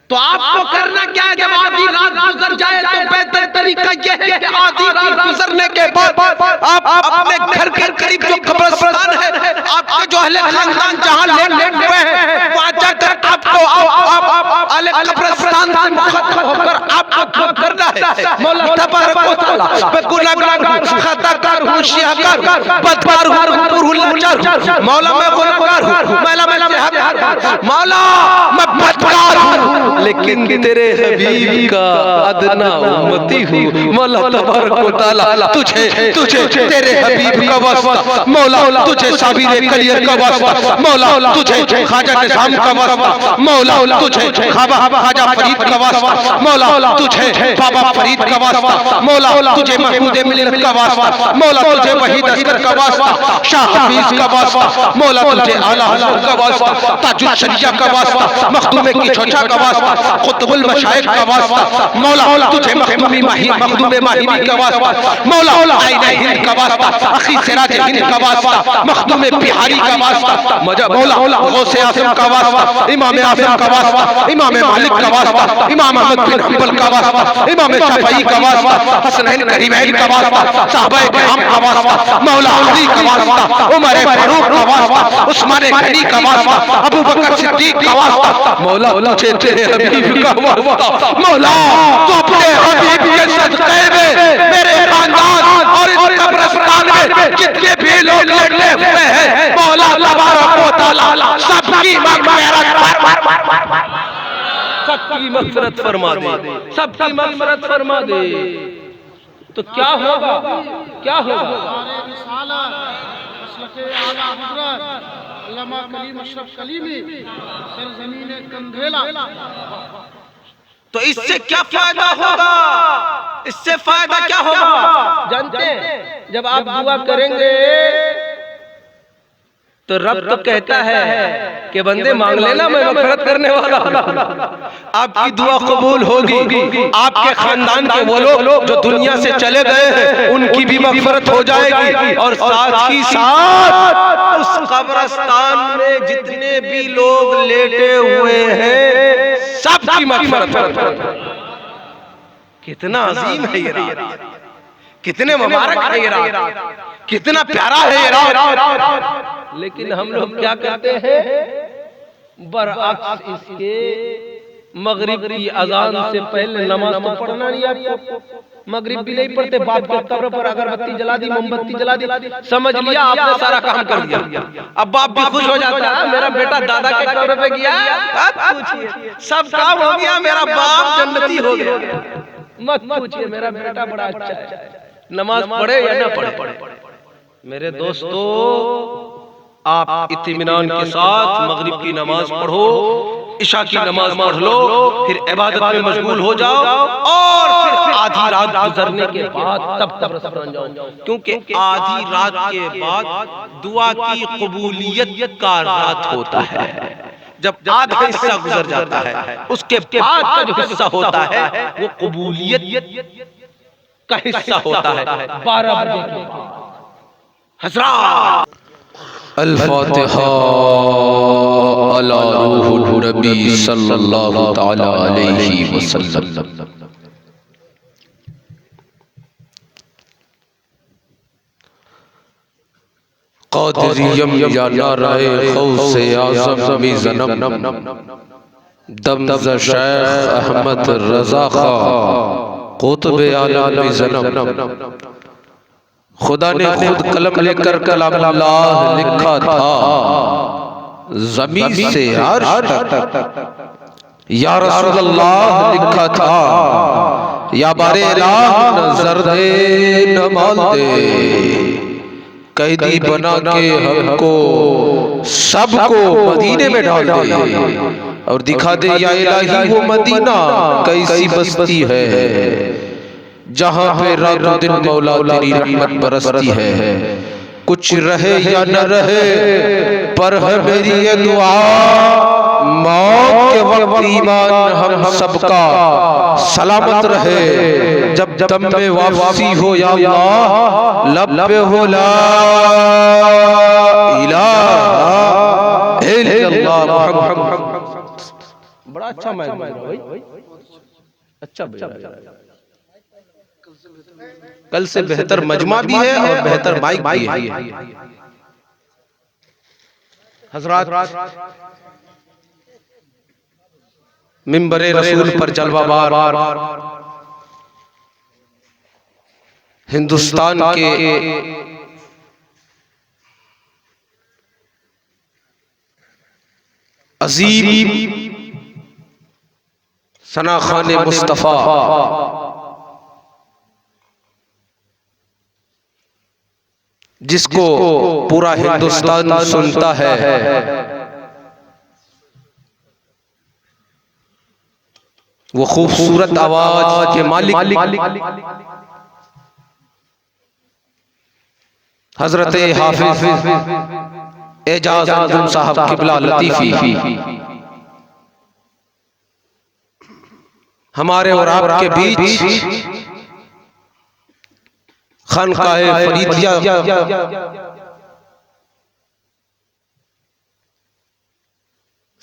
तो आपको करना क्या है? जब आधी रात गुजर जाए तो बेहतर तरीका यह है कि आधी रात गुजरने के बाद आप अपने घर के करीब जो कब्रिस्तान है, आपके जो अहले खानदान जहां लेट हुए हैं, वहां जाकर आपको अहले कब्रिस्तान से मुखातिब होकर आपको करना है, मौला तबारक व तआला मैं गुनाहगार हूं, खताकार हूं, शियाकार बदकार हूं, लाचार, मौला मैं गुनाहगार हूं, मौला मैं मौला मैं बदकार हूं, लेकिन तेरे हबीब का अदना उम्मती हूँ। मौला तबारक व तआला तुझे तेरे हबीब का वास्ता, मौला तुझे साबिर कलियर का वास्ता, मौला तुझे ख्वाजा निज़ाम का वास्ता, मौला तुझे ख्वाजा फरीद का वास्ता, मौला तुझे बाबा फरीद का वास्ता, मौला तुझे महमूद मिल्लत का वास्ता, मौला तुझे वहीद असगर का वास्ता, शाह हफीज का वास्ता, मौला तुझे आला हज़रत का वास्ता, ताजुल शरिया का वास्ता, मखदूम की छोटा का वास्ता, खुतबुल मशाइख का वास्ता, मौला तुझे मखदूम माहिमी का वास्ता, मौला आईने हिंद का वास्ता, अखी सिराज हिंद का वास्ता, मखदूम बिहारी का वास्ता, मौला गौसे आज़म का वास्ता, इमाम आज़म का वास्ता, इमाम मालिक का वास्ता, इमाम अहमद बिन हंबल का वास्ता, इमाम शाफई का वास्ता, हसनैन करीमैन का वास्ता, साहबा किराम का वास्ता, मौला अली का वास्ता, उमर फारूक का वास्ता, उस्मान गनी का वास्ता, अबू बकर सिद्दीक का वास्ता, मौला तुझे तेरे हबीब का वास्ता, मौला तू अपने हबीब के सदक़े में मेरे खानदान और इस कब्रिस्तान में जितने भी लोग लेटे हुए हैं, मौला तबारक व तआला सबकी मग़फ़िरत फरमा दे, सबकी मग़फ़िरत फरमा दे। तो क्या होगा, क्या होगा? अल्लामा कलीम अशरफ कलीमी सरज़मीन कंधेला। तो इससे क्या फायदा होगा? इससे फायदा क्या होगा जानते हैं? जब आप दुआ करेंगे तो रब तो कहता है कि बंदे मांग लेना, मैं मग़फ़िरत करने वाला हूं। आपकी दुआ कबूल होगी, आपके खानदान के वो लोग जो दुनिया से चले गए हैं उनकी भी मग़फ़िरत हो जाएगी, और साथ ही साथ उस कब्रिस्तान में जितने भी लोग लेटे हुए हैं सबकी मग़फ़िरत। कितना अजीम है ये रात, कितने मुबारक है ये रात, कितना प्यारा है ये रात। लेकिन हम लोग क्या करते हैं? बरअक्स इसके मगरिब की अजान से पहले नमाज तो पढ़ना नहीं आपको, मगरिब भी नहीं पढ़ते, बाप के कब्र पर अगरबत्ती जला दी, मोमबत्ती जला दी, समझ लिया आपने सारा काम कर दिया। अब बाप भी खुश हो जाता है, मेरा बेटा दादा के कब्र पे गया, पूछिए सब काम हो गया, मेरा बाप जन्नती हो गया। मत पूछिए, मेरा बेटा बड़ा अच्छा है, नमाज पढ़े या ना पढ़े। मेरे दोस्तों, आप इत्मीनान के साथ मगरिब की नमाज पढ़ो, इशा की नमाज पढ़ लो, फिर इबादत में मशगूल हो जाओ, और फिर आधी रात गुजरने के बाद तब कब्रिस्तान जाओ, क्योंकि आधी रात के बाद दुआ की कबूलियत का रात होता है। जब आधा हिस्सा गुजर जाता है उसके बाद का जो हिस्सा होता है वो कबूलियत का हिस्सा होता है 12 बजे के बाद। हज़रात अल-फातिहा अला रूहुल नबी सल्लल्लाहु तआला अलैहि वसल्लम। क़ादिरियम या नाराए ग़ौसे आज़म मी ज़नम दमज़ शेख अहमद रज़ा ख़ा क़ुतब आलम ज़नम। खुदा ने खुद कलम लेकर कलामुल्लाह लिखा था ज़मीन से अर्श तक, या रसूलल्लाह लिखा था, या बारे इलाह नज़र दे नमाज़ दे, कैदी बना के हमको सबको मदीने में डाल दे, और दिखा दे या इलाही वो मदीना कैसी बस्ती है जहाँ पे रातों दिन मौला तेरी रहमत बरसती है। कुछ रहे या न रहे पर है मेरी ये दुआ, मौत के वक्त ईमान हम सबका सलामत रहे, जब दम में वापसी हो या अल्लाह लब हो ला इलाहा इल्लल्लाह बड़ा अच्छा माइक बज रहा है भाई, अच्छा बज रहा है। कल से बेहतर मजमा भी है और बेहतर माइक भी है। हजरात, मिंबरे रसूल पर जलवाबार हिंदुस्तान के अजीम सना खान मुस्तफा जिसको पूरा हिंदुस्तान सुनता है, वो खूबसूरत आवाज के मालिक हजरत हाफिज एजाज अंजुम साहब किबला लतीफी हमारे और आपके बीच खानकाए फरीदिया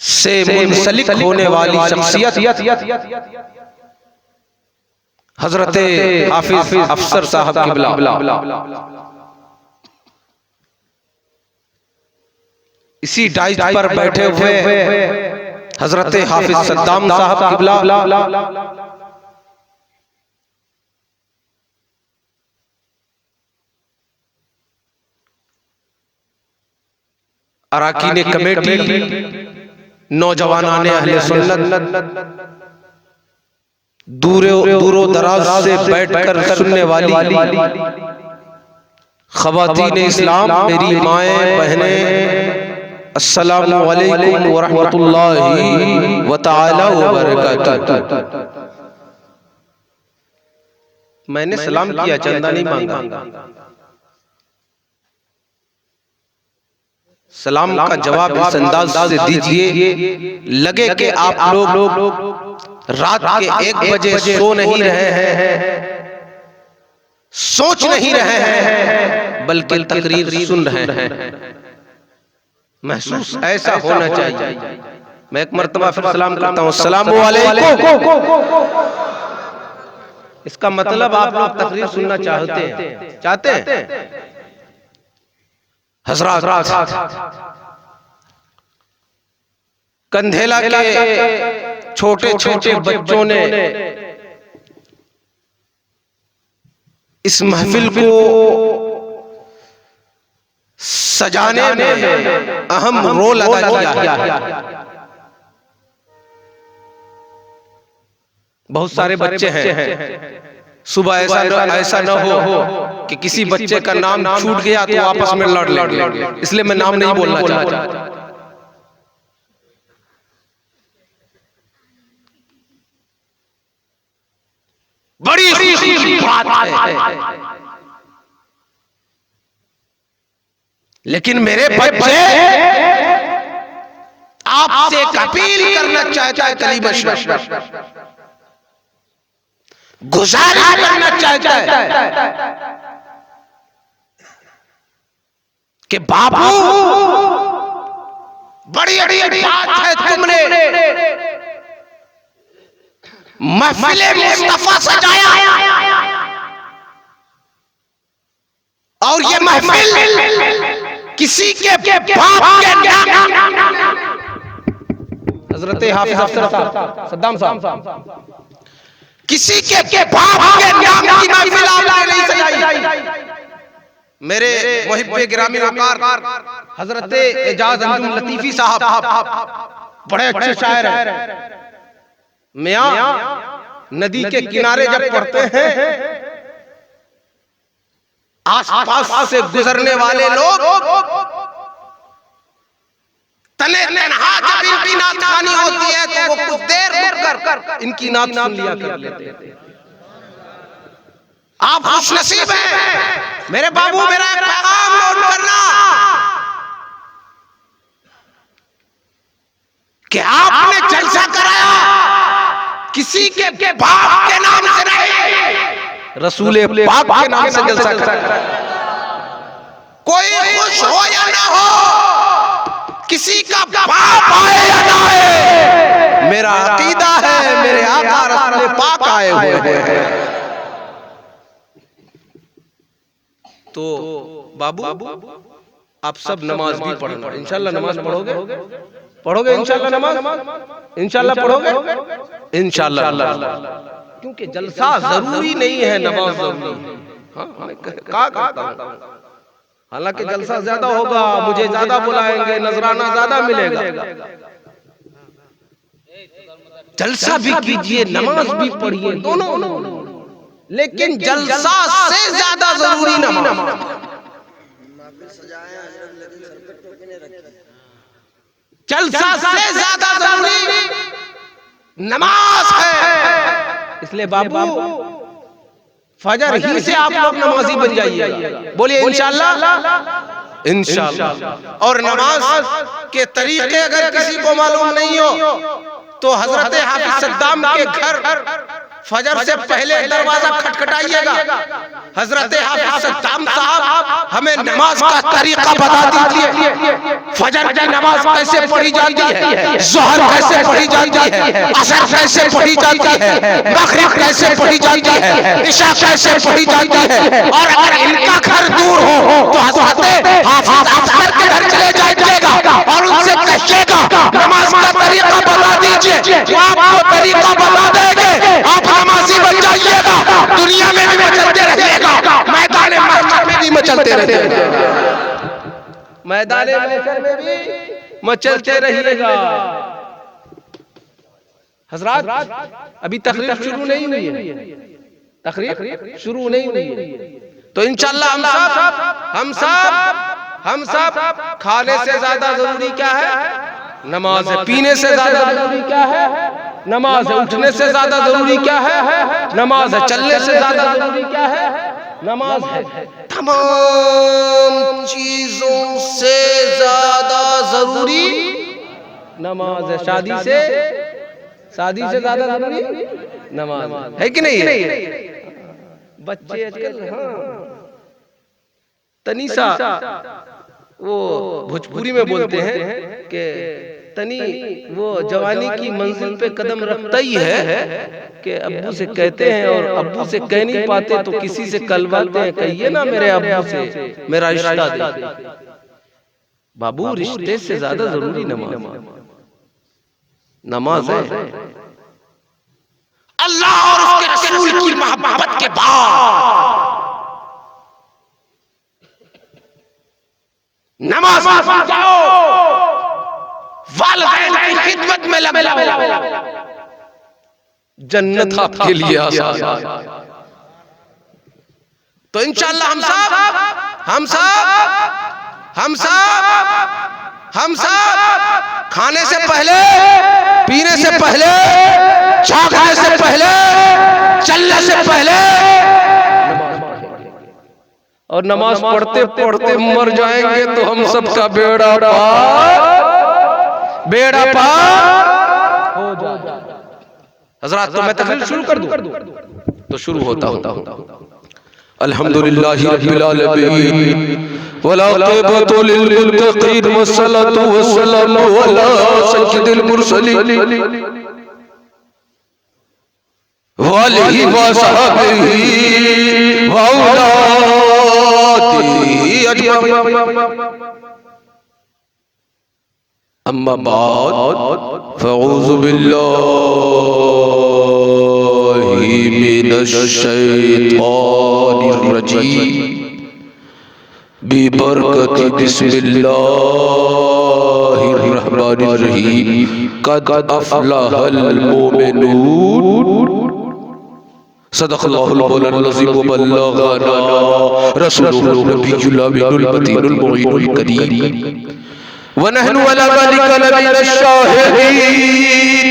से मुंसलिक होने वाली शख्सियत हजरत हाफिज अफसर साहब किबला इसी डाइज पर बैठे हुए हजरत हाफिज सद्दाम साहब किबला अराकीन कमेटी, नौजवानाने अहले सुन्नत, दूरो दराज से बैठकर सुनने वाली खवातीन इस्लाम, मेरी माएं बहनें, अस्सलामु अलैकुम व रहमतुल्लाहि व तआला व बरकातुहू। मैंने सलाम किया, चंदा नहीं मांगा। सलाम का जवाब इस अंदाज से दीजिए लगे कि आप लोग रात के 1 बजे सो नहीं रहे हैं, सोच नहीं रहे हैं, बल्कि तकरीर सुन रहे हैं। महसूस ऐसा होना चाहिए। मैं एक मर्तबा फिर सलाम करता हूँ, अस्सलामु अलैकुम। इसका मतलब आप लोग तकरीर सुनना चाहते हैं। हजरात, कंधेला के छोटे छोटे बच्चों ने इस महफिल को सजाने में अहम रोल अदा किया है। बहुत सारे बच्चे हैं, सुबह ऐसा न हो कि किसी बच्चे का नाम छूट गया तो आपस में लड़ लेंगे, इसलिए मैं नाम नहीं बोलना चाहता। बड़ी खुशी की बात है, लेकिन मेरे बच्चे आपसे अपील करना चाहता है, कलीमा गुजारिश करना चाहता है कि बाबू बड़ी बात है, तुमने महफिले मुस्तफा सजाया और ये महफिल किसी के बाप के हजरत हाफिज अफसर साहब सद्दाम साहब किसी के बाप के नाम की महफिल आपने नहीं सजाई। मेरे मुहिब्बे गिरामी वकार हजरत एजाज अंजुम लतीफी साहब बड़े अच्छे शायर हैं। मियां नदी के किनारे जब पढ़ते हैं, आसपास से गुजरने वाले लोग तने तन्हा जब इनकी नात खानी होती है तो वो कुछ देर रुक कर इनकी नात सुन लिया कर लेते हैं। आप खुशनसीब हैं मेरे बाबू, मेरा पैगाम नोट करना कि आपने जलसा कराया किसी के बाप के नाम से नहीं, रसूल पाक के नाम से जलसा कराया। कोई खुश हो या ना हो, किसी का बाप आए या ना आए, मेरा मेरा अकीदा है, मेरे आका रसूल पाक आए हुए हैं। तो बाबू आप सब नमाज भी पढ़ना, इंशाल्लाह नमाज पढ़ोगे, पढ़ोगे इंशाल्लाह नमाज, इंशाल्लाह पढ़ोगे इंशाल्लाह, क्योंकि जलसा जरूरी नहीं है, नमाज जरूरी है। हाँ, मैं कहा करता हूं, हालांकि जलसा ज्यादा होगा, मुझे ज्यादा बुलाएंगे, नजराना ज्यादा मिलेगा, जलसा भी कीजिए, नमाज भी पढ़िए, दोनों, लेकिन जलसा से ज्यादा जरूरी नमाज। जलसा से ज्यादा जरूरी नमाज है। इसलिए बाबू फजर ही से आप लोग नमाजी बन जाइए, बोलिए इंशाल्लाह, इंशाल्लाह। और नमाज के तरीके अगर किसी को मालूम नहीं हो तो हजरत हाफिज सद्दाम के घर फजर से पहले दरवाजा खटखटाइएगा। हजरत हाफिज सद्दाम साहब हमें नमाज का तरीका बता दीजिए, फजर की नमाज कैसे पढ़ी जाती है, ज़ोहर कैसे पढ़ी जाती है, असर कैसे पढ़ी जाती है, मगरिब कैसे पढ़ी जाती है, इशा कैसे पढ़ी जाती है। और अगर इनका घर दूर हो तो हजरत हाफिज अफसर के घर चले जाइएगा और उनसे कहिएगा नमाज का तरीका बता दीजिए, वो आपको तरीका बता देंगे, आप नमाजी बन जाइएगा, दुनिया में भी मचलते रहिएगा, मैदान महशर में भी मचलते रहिएगा, मैदान महशर में भी मचलते रहिएगा। हजरात अभी तकरीर शुरू नहीं हुई है, तकरीर शुरू नहीं हुई है, तो इंशाल्लाह हम सब खाने से ज्यादा जरूरी क्या है, नमाज है। पीने से ज्यादा जरूरी क्या है, नमाज है। उठने से ज्यादा जरूरी क्या है, नमाज है। चलने से ज्यादा जरूरी क्या है, नमाज है। तमाम चीजों से ज्यादा जरूरी नमाज है। शादी से ज्यादा जरूरी नमाज है कि नहीं है? बच्चे आजकल तनीसा वो भोजपुरी में बोलते हैं कि तनी वो जवानी की मंजिल पे कदम रखता ही है कि अब्बू से कहते हैं और अब्बू से कह नहीं पाते तो किसी से कलवाते हैं, कहिए ना मेरे अब्बू से मेरा रिश्ता दे। बाबू रिश्ते से ज्यादा जरूरी नमाज है। अल्लाह और उसके रसूल की मोहब्बत के बाद नमाज जाओ, वालिदैन की खिदमत में लग जाओ, जन्नत आपके लिए आसान है। तो इंशाअल्लाह हम सब खाने से पहले, पीने से पहले, जागने से पहले, चलने से पहले और नमाज पढ़ते पढ़ते मर जाएंगे तो हम सबका बेड़ा पार हो जाएगा। हज़रात तो मैं तकरीर शुरू कर दूं तो शुरू होता हूं। अल्हम्दुलिल्लाहि रब्बिल आलमीन वलाक़िबतु लिल मुत्तक़ीन वस्सलातु वस्सलामु अला सय्यिदिल मुरसलीन व आलिहि व सहाबिही व औलादिही अजमईन। अम्मा बाद फ़अऊज़ु बिल्लाहि मिनश शैतानिर रजीम बिबरकति बिस्मिल्लाहिर रहमानिर रहीम क़द अफ़लहल मोमिनून सदक़ल्लाहुल मौलाना अज़ीम व बल्लगना रसूलुहुन नबियुल अमीनुल मतीनुल मुईनुल करीम व नहनु अला ज़ालिका लमिनश शाहिदीन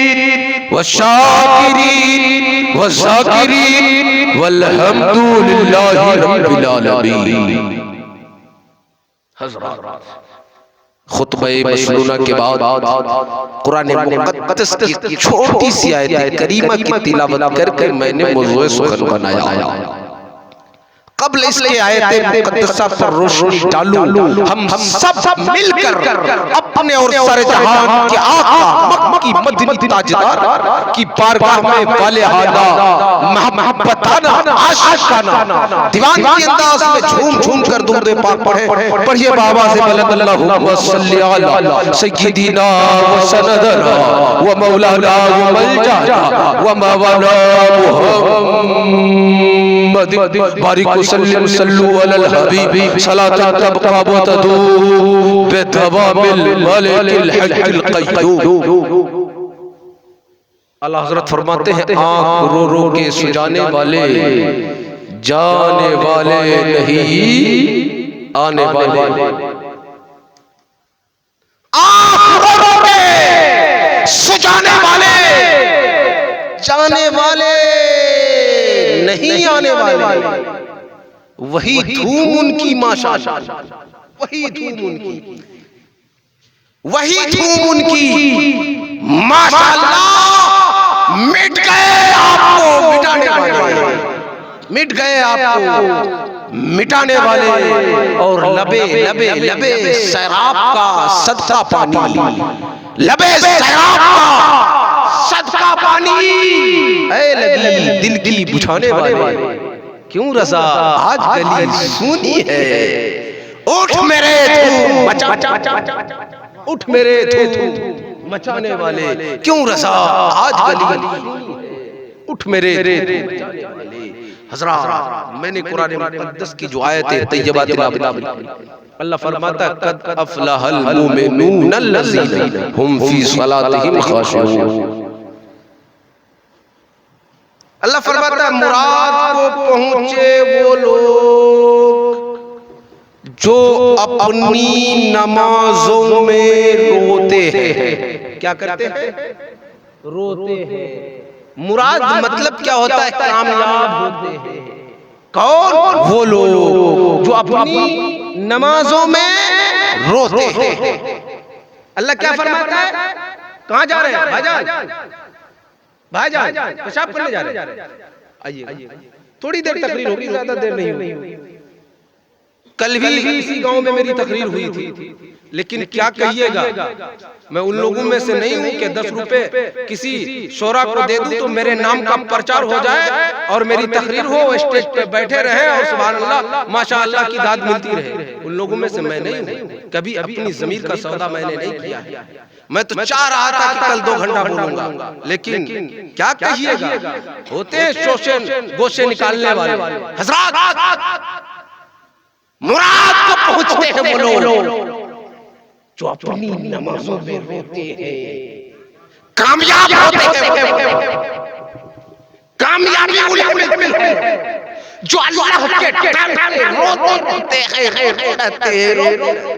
वश्शाकिरीन वज़्ज़ाकिरीन वल्हम्दुलिल्लाहि रब्बिल आलमीन। हज़रात खुतबे मसनूना के बाद कुरान मुक़द्दस की छोटी सी आयत करीमा की तिलावत करके मैंने मौज़ूए सुख़न बनाया। कब्ल इसके आयत मुक़द्दसा पर रोशनी डालूं, हम सब मिलकर अपने और सारे जहान के आका मक्की मोहम्मद ताजदार की बारगाह में वाले हादा मोहब्बताना आशिकाना दीवान के अंदाज में झूम झूम कर दुरूद पाक पढ़िए बाबा से बुलंद अल्लाहुम्मा सल्ली अला सय्यिदिना व सनदना व मौलाना व मलजाना व मवाला मुहम्मद बारिक वसल्लम सल्लु अलल हबीब सलातन तबका व तदू बितवामिल मलिकिल हज्जिल क़य्यूम। अल्लाह हज़रत फरमाते हैं आँख रो रो के सुजाने वाले जाने वाले नहीं आने वाले। आँख रो रो के सुजाने वाले जाने वाले नहीं आने वाले। वही धूम उनकी माशाअल्लाह, वही धूम उनकी, वही धूम उनकी माशाअल्लाह। मिट गए आपको मिटाने वाले, मिट गए आपको मिटाने वाले। और लबे लबे लबे शराब का सदका पानी, लबे शराब का सदका पानी ऐ लगी दिल की बुझाने वाले। क्यों रज़ा आज गली सुनी है, उठ मेरे धूम मचा, उठ मेरे धूम मचाने वाले। क्यों रज़ा आज गली उठ मेरे हज़रात। मैंने कुरान मुक़द्दस की जो आयतें तय्यबा तिलावत, अल्लाह फरमाता कद अफ़लहल मुमिनून अल्लज़ीना हुम फ़ी सलातिहिम ख़ाशिऊन। अल्लाह फरमाता मुराद को पहुंचे वो लोग जो अपनी नमाजों में रोते हैं। क्या करते हैं? रोते हैं। मुराद मतलब क्या होता है? कामयाब होते हैं। कौन? वो लोग जो अपनी नमाजों में रोते हैं। अल्लाह क्या फरमाता है? कहां जा रहे हैं भाईजान? भाईजान पेशाब करने जा रहे हैं? आइए, थोड़ी देर तकरीर होगी, ज्यादा देर नहीं होगी। कल भी इसी गांव में मेरी तकरीर हुई थी, लेकिन क्या कहिएगा, मैं उन लोगों में से नहीं हूं कि 10 रुपए किसी शोरा को दे दूं तो मेरे नाम का प्रचार हो जाए और मेरी तकरीर हो, स्टेज पे बैठे रहे और सुभान अल्लाह माशाअल्लाह की दाद मिलती रहे। उन लोगों में से मैं नहीं हूं। कभी अपनी ज़मीर का सौदा मैंने नहीं किया है। मैं तो चाह रहा था कि कल 2 घंटा बोलूंगा, लेकिन क्या कहिएगा, होते हैं शोषण गोशे निकालने वाले। हज़रात मुराद को पहुंचते हैं वो लोग जो अपनी नमाजों में रोते हैं, कामयाब होते हैं। कामयाबी उन्हें मिलती है जो अल्लाह के डर से रोते हैं।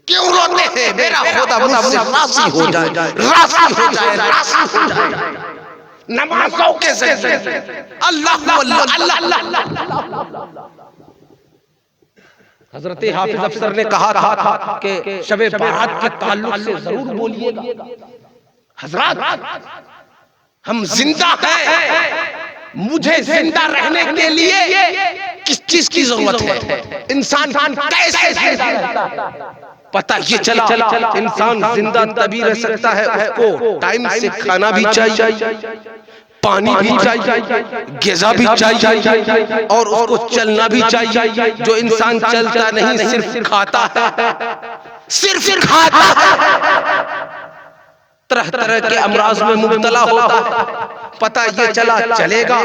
क्यों रोते हैं? मेरा खुदा मुझसे राज़ी हो जाए, राज़ी हो जाए, राज़ी हो जाए। नमाजों के ज़रिए अल्लाह अल्लाह अल्लाह। हज़रत हाफिज़ अफसर ने कहा था कि शबे बारात के ताल्लुक से जरूर बोलिएगा। हज़रात हम जिंदा हैं, मुझे जिंदा रहने के लिए किस चीज की जरूरत है? इंसान कैसे जिंदा रहता है? पता ये चला इंसान जिंदा तभी रह सकता है उसको टाइम से खाना भी चाहिए, पानी भी चाहिए, ग़िज़ा भी चाहिए और उसको चलना भी चाहिए। जो इंसान चलता नहीं सिर्फ खाता है, सिर्फ खाता है, तरह तरह के अमराज में मुब्तला होता है। पता ये चला चलेगा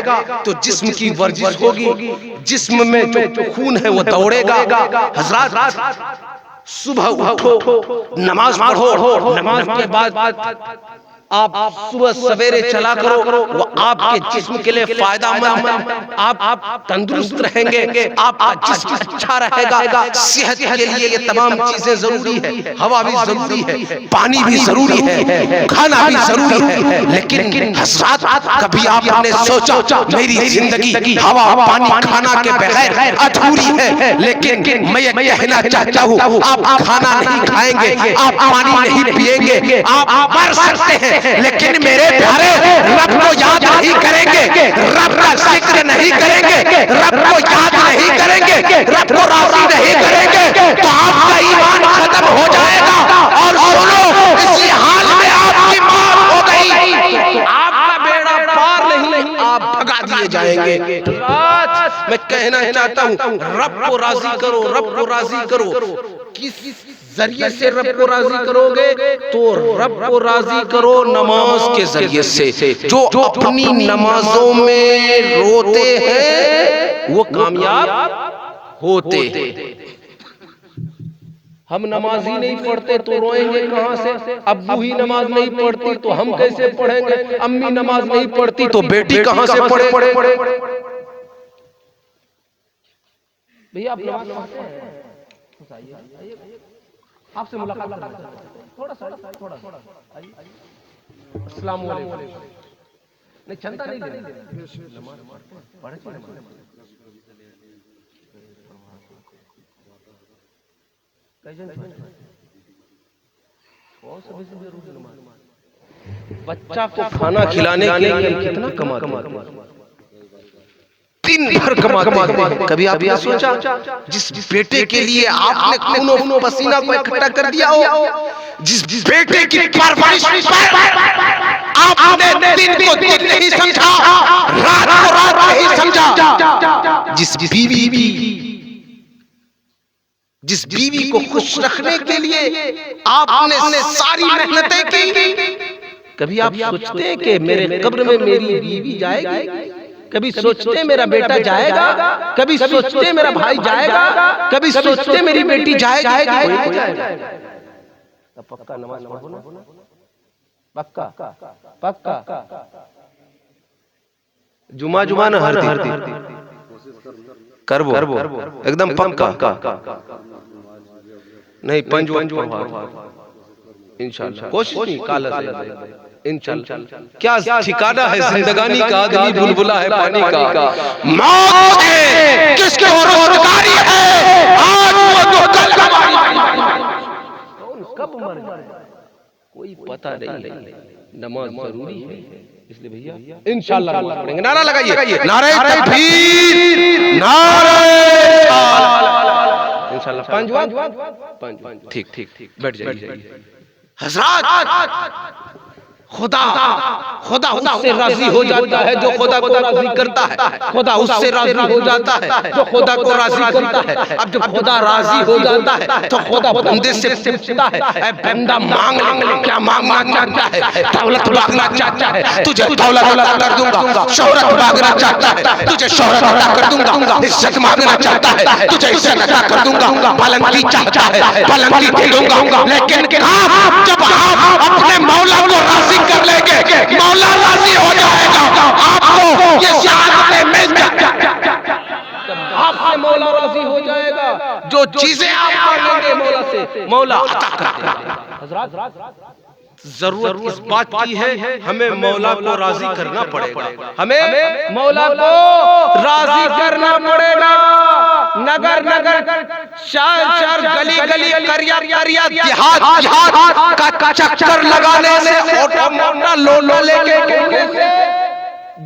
तो जिस्म की वर्जिश होगी, जिस्म में जो खून है वो दौड़ेगा। हज़रात सुबह उठो, नमाज पढ़ो, नमाज के बाद आप सुबह सवेरे चला करो, वो आपके जिस्म के लिए फायदेमंद है। आप तंदुरुस्त रहेंगे, आपका जिस्म अच्छा रहेगा। सेहत के लिए ये तमाम चीजें जरूरी है। हवा भी जरूरी है, पानी भी जरूरी है, खाना भी जरूरी है। लेकिन हज़रात कभी आपने सोचा मेरी जिंदगी हवा पानी खाना के बगैर अधूरी है? लेकिन मैं ये कहना चाहता हूँ, आप खाना नहीं खाएंगे, आप पानी नहीं पिएंगे, आप मर सकते हैं, लेकिन मेरे प्यारे रब को याद नहीं करेंगे, रब का जिक्र नहीं करेंगे, रब को याद नहीं करेंगे, रब को राज़ी नहीं करेंगे तो आपका ईमान खत्म हो जाएगा। और सुनो, इसी हाल में आपकी मौत हो जाएंगे। आज मैं कहना चाहता हूँ, रब को राजी करो, रब को राजी करो। किस जरिए से रब को राजी करोगे? तो रब को राजी करो नमाज के जरिए से। जो अपनी नमाजों में रोते हैं वो कामयाब होते हैं। हम नमाज ही नहीं पढ़ते तो रोएंगे कहां से? अब्बू ही नमाज नहीं पढ़ती तो हम कैसे पढ़ेंगे? अम्मी नमाज नहीं पढ़ती तो बेटी कहां से पढ़े? भैया आप नमाज पढ़ते हैं? आपसे मुलाकात करना है। थोड़ा अस्सलाम वालेकुम। नहीं चंदा नहीं दे बच्चा को खाना खिलाने के लिए कितना कमाते हैं? दिन भर कमाते हैं। कभी आपने सोचा जिस बेटे के लिए आपने खूनो पसीना को इकट्ठा कर दिया हो, जिस बेटे की परवरिश आपने दिन को दिन नहीं समझा, रात को रात नहीं समझा, जिस बीवी को खुश रखने के लिए आपने सारी मेहनतें की, कभी आप सोचते हैं कि मेरे कब्र में मेरी बीवी जाएगी? कभी सोचते मेरा बेटा जाएगा? कभी सोचते मेरा भाई जाएगा? कभी सोचते मेरी बेटी जाएगी? पक्का नमाज पढ़ो ना, पक्का जुमा ना हर दिन करबो एकदम पक्का नहीं पंज इंशाल्लाह कोशिश नहीं काला से इंशाल्लाह। क्या ठिकाना है जिंदगानी का, आदमी बुलबुला है पानी का। मौत है किसके रोजगारी है, आज वो जो कल कब मर जाए कोई पता नहीं। नमाज जरूरी है, इसलिए भैया इंशाल्लाह नमाज पढ़ेंगे। नारा लगाइए, नारे तकबीर, नारे इंशाल्लाह। पंज ठीक बैठ जाइए। हज़रात खुदा उससे राजी हो जाता है जो खुदा को राजी करता है, खुदा उससे राजी हो जाता है जो खुदा को राजी करता है। अब जब खुदा राजी हो जाता है तो खुदा बंदे से पूछता है, ऐ बंदा मांग ले, क्या मांगना चाहता है? दौलत मांगना चाहता है, तुझे दौलत अता कर दूंगा। शोहरत मांगना चाहता है, तुझे शोहरत अता कर दूंगा। इज्जत मांगना चाहता है, तुझे इज्जत अता कर दूंगा। बुलंदी चाहता है, बुलंदी दे दूंगा। लेकिन जब आप अपने मौला को राजी कर लेंगे, मौला राजी हो जाएगा। आपको ये शहादतें मिल जाएगी, आपसे मौला राजी हो जाएगा। जो चीजें आप मांगेंगे मौला से, मौला अता कर देगा। जरूरत इस बात की है, हमें मौला को राजी करना पड़ेगा, हमें मौला को राजी करना पड़ेगा। नगर शहर गली करिया देहात का चक्कर लगाने से, ऑटो लो लेके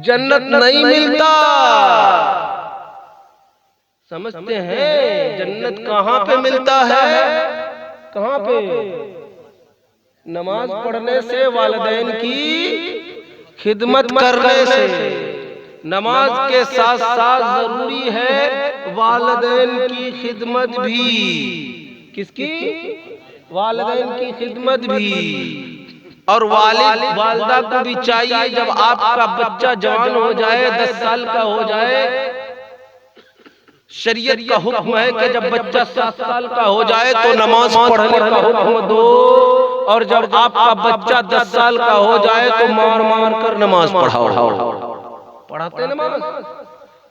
जन्नत नहीं मिलता। समझते हैं जन्नत कहाँ पे मिलता है? कहाँ पे? नमाज पढ़ने से, वालिदैन की खिदमत करने से। नमाज के साथ साथ जरूरी है वालिदैन की खिदमत भी। किसकी? वालिदैन की खिदमत भी। और वालिदा को भी चाहिए, जब आपका बच्चा जवान हो जाए, 10 साल का हो जाए, शरीयत का हुक्म है कि जब बच्चा 7 साल का हो जाए तो नमाज पढ़ने का हुक्म दो, और जब आपका बच्चा 10 साल का हो जाए तो मार कर नमाज पढ़ाओ। पढ़ाते नमाज।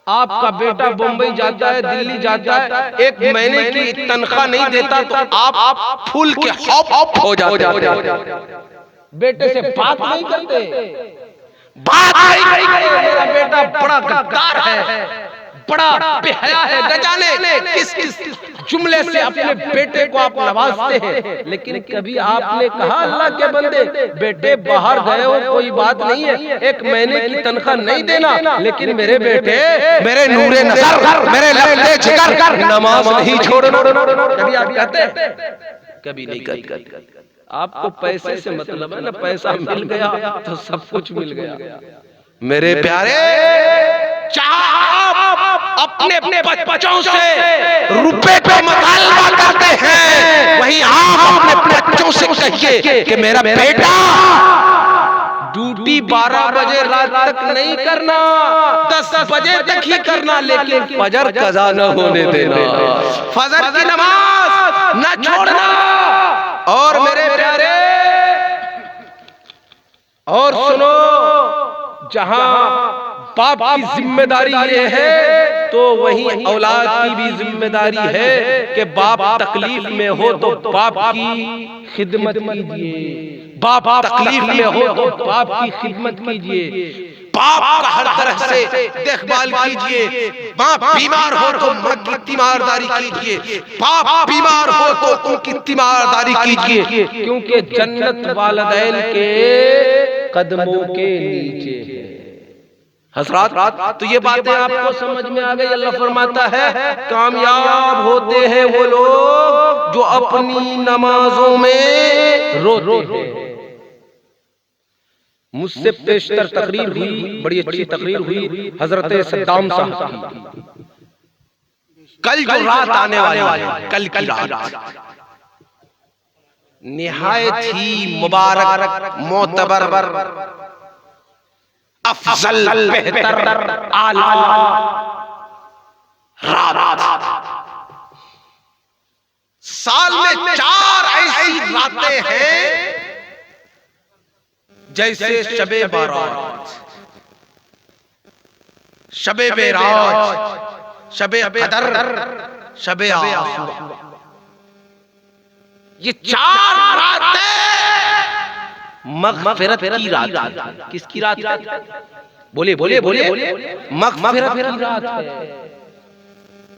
आपका बेटा बम्बई जाता है, दिल्ली जाता है, 1 महीने की तनख्वाह नहीं देता तो आप फूल के हॉप हो जाते। बेटे से बात नहीं करते, बात नहीं करते। मेरा बेटा बड़ा गद्दार है, बड़ा बेहया है, न जाने किस जुमले से अपने बेटे को आप नवाजते हैं। लेकिन कभी आपने कहा अल्लाह के बंदे, बेटे बाहर गए हो कोई बात नहीं है, 1 महीने की तनख्वाह नहीं देना, लेकिन मेरे बेटे, मेरे नूरे नज़र, मेरे लबे जिगर नमाज नहीं छोड़ना। कभी आप कहते? कभी नहीं कहते। आपको पैसे से मतलब है ना, पैसा मिल गया तो सब कुछ मिल गया। मेरे प्यारे, अपने बच्चों से रुपए पे मुतालबा करते हैं, वहीं आप अपने बच्चों से कहिए कि मेरा बेटा ड्यूटी 12 बजे रात तक नहीं करना, 10 बजे तक ही करना, लेकिन फजर कज़ा न होने देना, फजर की नमाज न छोड़ना। और मेरे प्यारे, और सुनो, जहां बाप की जिम्मेदारी ये है तो वहीं औलाद की भी जिम्मेदारी है कि बाप तकलीफ में हो तो बाप की खिदमत कीजिए, बाप तकलीफ में हो तो बाप की खिदमत कीजिए, बाप का हर तरह से देखभाल कीजिए, बाप बीमार हो तो मां की तीमारदारी कीजिए, बाप बीमार हो तो उनकी तीमारदारी कीजिए, क्योंकि जन्नत वालिदैन के कदमों के नीचे है। हजरात, तो ये बातें आपको समझ में आ गई। अल्लाह फरमाता है कामयाब होते हैं वो लोग जो अपनी नमाजों में रोते हैं। मुझसे पेशतर तकरीर हुई, बड़ी अच्छी तकरीर हुई हजरत सद्दाम साहब की। कल जो रात आने वाली, कल की रात निहायत ही मुबारक, मोतबर, अफजल, बेहतर, आला रात। साल में 4 ऐसी रातें हैं जैसे शबे बारात, शबे बेराज, शबे कदर, शबे आशूरा। ये 4 रातें मग़फ़िरत की रात। किसकी रात? बोले बोले बोले, मग़फ़िरत की रात है।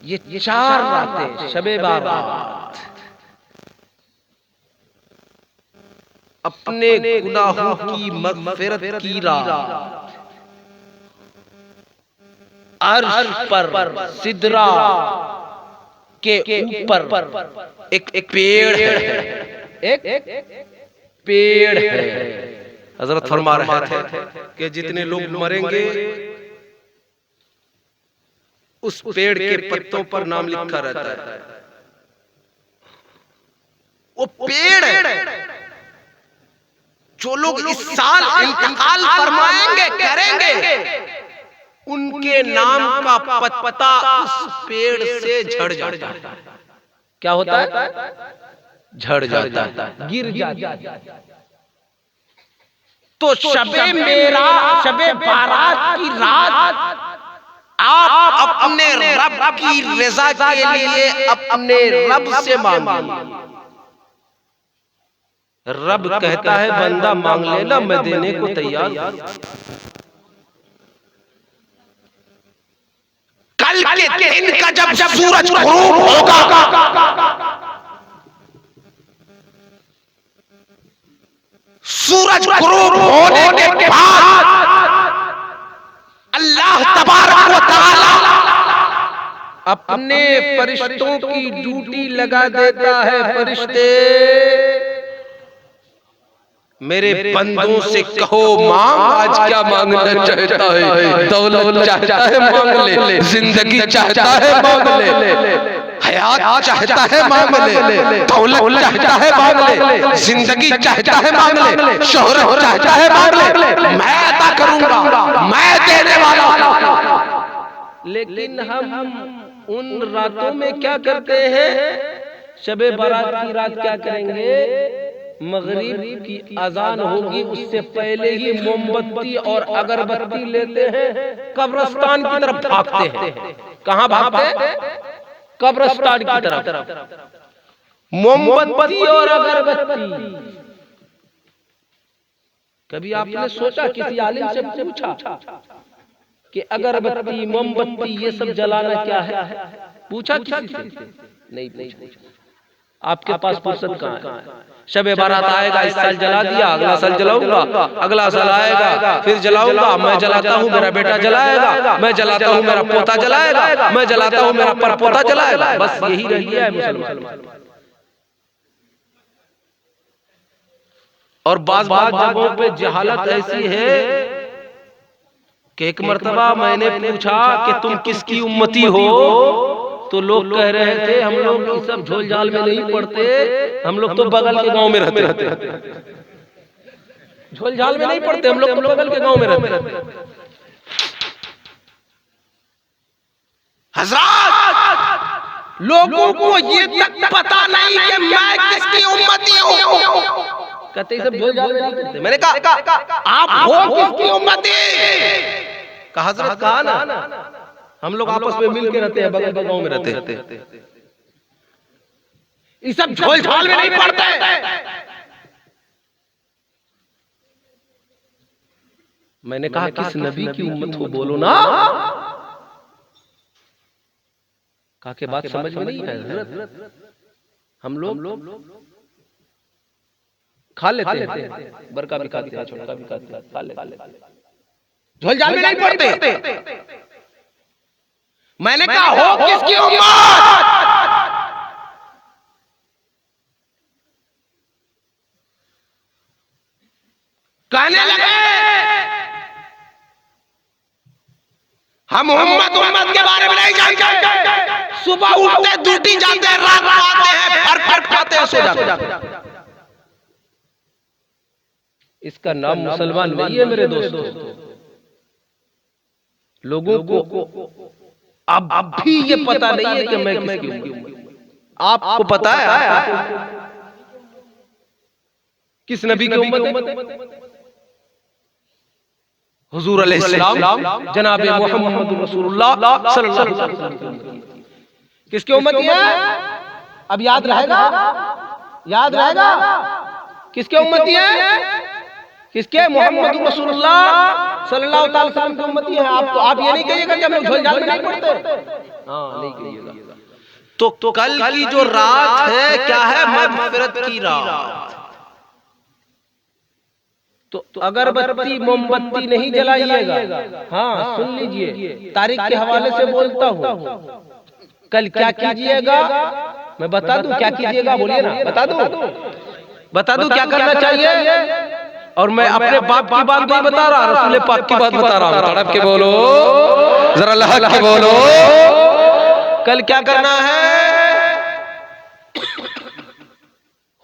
ये 4 रातें, शबे बारात अपने गुनाहों की मग़फ़िरत की रात, अर्श पर सिदरा के ऊपर एक पेड़ है, एक पेड़ है। हजरत फरमा रहे थे कि जितने लोग मरेंगे उस पेड़ के पत्तों पर नाम लिखा रहता है। वो पेड़ जो लोग इस साल इंतकाल फरमाएंगे, करेंगे, उनके नाम का पत्ता उस पेड़ से झड़ जाता है। क्या होता है? झड़ जाता है, गिर जाता है। तो शबे मेरा, शबे बारात की रात आप अपने रब की रज़ा के लिए अपने रब से मांगिए। रब कहता है बंदा मांग लेना, मैं देने को तैयार हूं। कल के दिन का जब सूरज ग़ुरूब होगा, सूरज ग़ुरूब होने के बाद अल्लाह तबारक व तआला अपने फरिश्तों की ड्यूटी लगा देता है। फरिश्ते मेरे बंदों से कहो मांग, आज क्या मांगना चाहता है? दौलत चाहता है मांग ले, जिंदगी चाहता है मांग ले, हयात चाहता है मांग ले, दौलत चाहता है मांग ले, जिंदगी चाहता है मांग ले, शोहरत चाहता है मांग ले, मैं अता करूंगा, मैं देने वाला हूं। लेकिन हम उन रातों में क्या करते हैं? शबे बारात की रात क्या करेंगे? मगरिब की अजान होगी उससे पहले ही मोमबत्ती और अगरबत्ती लेते हैं, कब्रिस्तान की तरफ भागते हैं। कहां भागते हैं? कब्रिस्तान की तरफ। मोमबत्ती और अगरबत्ती। कभी आपने सोचा, किसी आलिम से पूछा कि अगरबत्ती, मोमबत्ती ये सब जलाना क्या है? पूछा किसी से? नहीं पूछा। आपके पास फुर्सत कहां है? शबे बारात आएगा, इस साल जला दिया, अगला साल जलाऊंगा, अगला साल आएगा फिर जलाऊंगा, मैं जलाता हूं मेरा बेटा जलाएगा, मैं जलाता हूं मेरा पोता जलाएगा, मैं जलाता हूं मेरा परपोता जलाएगा। बस यही रह गया है मुसलमान। और बाज़ जगहों पे जहालत ऐसी है कि एक मर्तबा मैंने पूछा कि तुम किसकी उम्मती हो, तो लोग कह रहे थे हम लोग ये सब झोल झाल में नहीं पड़ते, हम लोग तो बगल के गांव में रहते। झोल झाल में नहीं पड़ते, हम लोग बगल के गांव में रहते। हज़रात, लोगों को ये तक पता नहीं कि मैं किसकी उम्मती हूँ। कहते सब झोल झाल में नहीं पड़ते। मैंने कहा आप हो किसकी उम्मती? कहा हज़रत कहा ना हम लोग आपस में मिल के रहते हैं, बगल के गांव में रहते हैं। ये सब झोल झाल में नहीं पड़ते। मैंने कहा किस नबी की उम्मत हो बोलो ना। कहा के बात समझ में नहीं है हज़रत, हम लोग खा लेते हैं, बड़का भी खाते हैं, छोटा भी खाते हैं, खा लेते हैं, झोल झाल में नहीं पड़ते। मैंने कहा हो किसकी उम्मत? कहने लगे हम उम्मत के बारे में नहीं जानते। सुबह उठते ड्यूटी जाते हैं, रात को आते हैं, फर खाते हैं, सो जाते हैं। इसका नाम मुसलमान नहीं है मेरे दोस्तों। लोगों को अब भी ये पता नहीं है कि मैं किसकी उम्मत हूं। आपको पता है किस नबी की उम्मत है? हुजूर अलैहिस्सलाम जनाब मोहम्मद रसूलुल्लाह सल्लल्लाहु अलैहि वसल्लम किसकी उम्मत है? अब याद रहेगा, याद रहेगा किसकी उम्मत है? किसके? मोहम्मद रसूलुल्लाह सल्लल्लाहु अलैहि वसल्लम की उम्मती है। आप ये नहीं कहिएगा कि हम लोग झोल झाल में नहीं पड़ते। हाँ, नहीं कहिएगा। तो कल की जो रात है क्या है? मग़फ़िरत की रात। तो अगरबत्ती मोमबत्ती नहीं जलाइएगा। हाँ, सुन लीजिए, तारीख के हवाले से बोलता हूँ। कल क्या कीजिएगा मैं बता दूं? क्या कीजिएगा बोलिए ना, बता दूं क्या करना चाहिए। और मैं अपने बाप की बात नहीं बता रहा, रसूल पाक की बात बता रहा हूं। तड़प के बोलो, जरा लहक के बोलो। कल क्या करना है?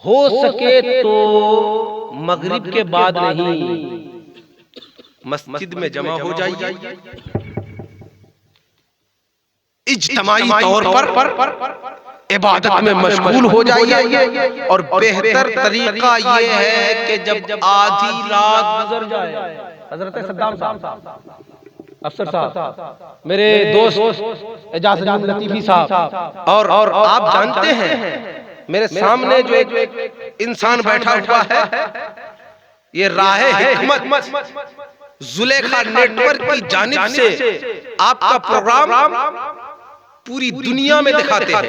हो सके तो मगरिब के बाद नहीं, मस्जिद में जमा हो जाइए, इज्तिमाई तौर पर इबादत में मशगूल हो जाइए। और बेहतर तरीका ये है कि जब आधी रात गुजर जाए, हजरत सद्दाम साहब, अफसर साहब, मेरे दोस्त एजाजुल लतीफी साहब, और आप जानते हैं मेरे सामने जो एक इंसान बैठा हुआ है, ये राहे हिकमत जुलेखा नेटवर्क की जानिब से आपका प्रोग्राम पूरी दुनिया में दिखाते हैं।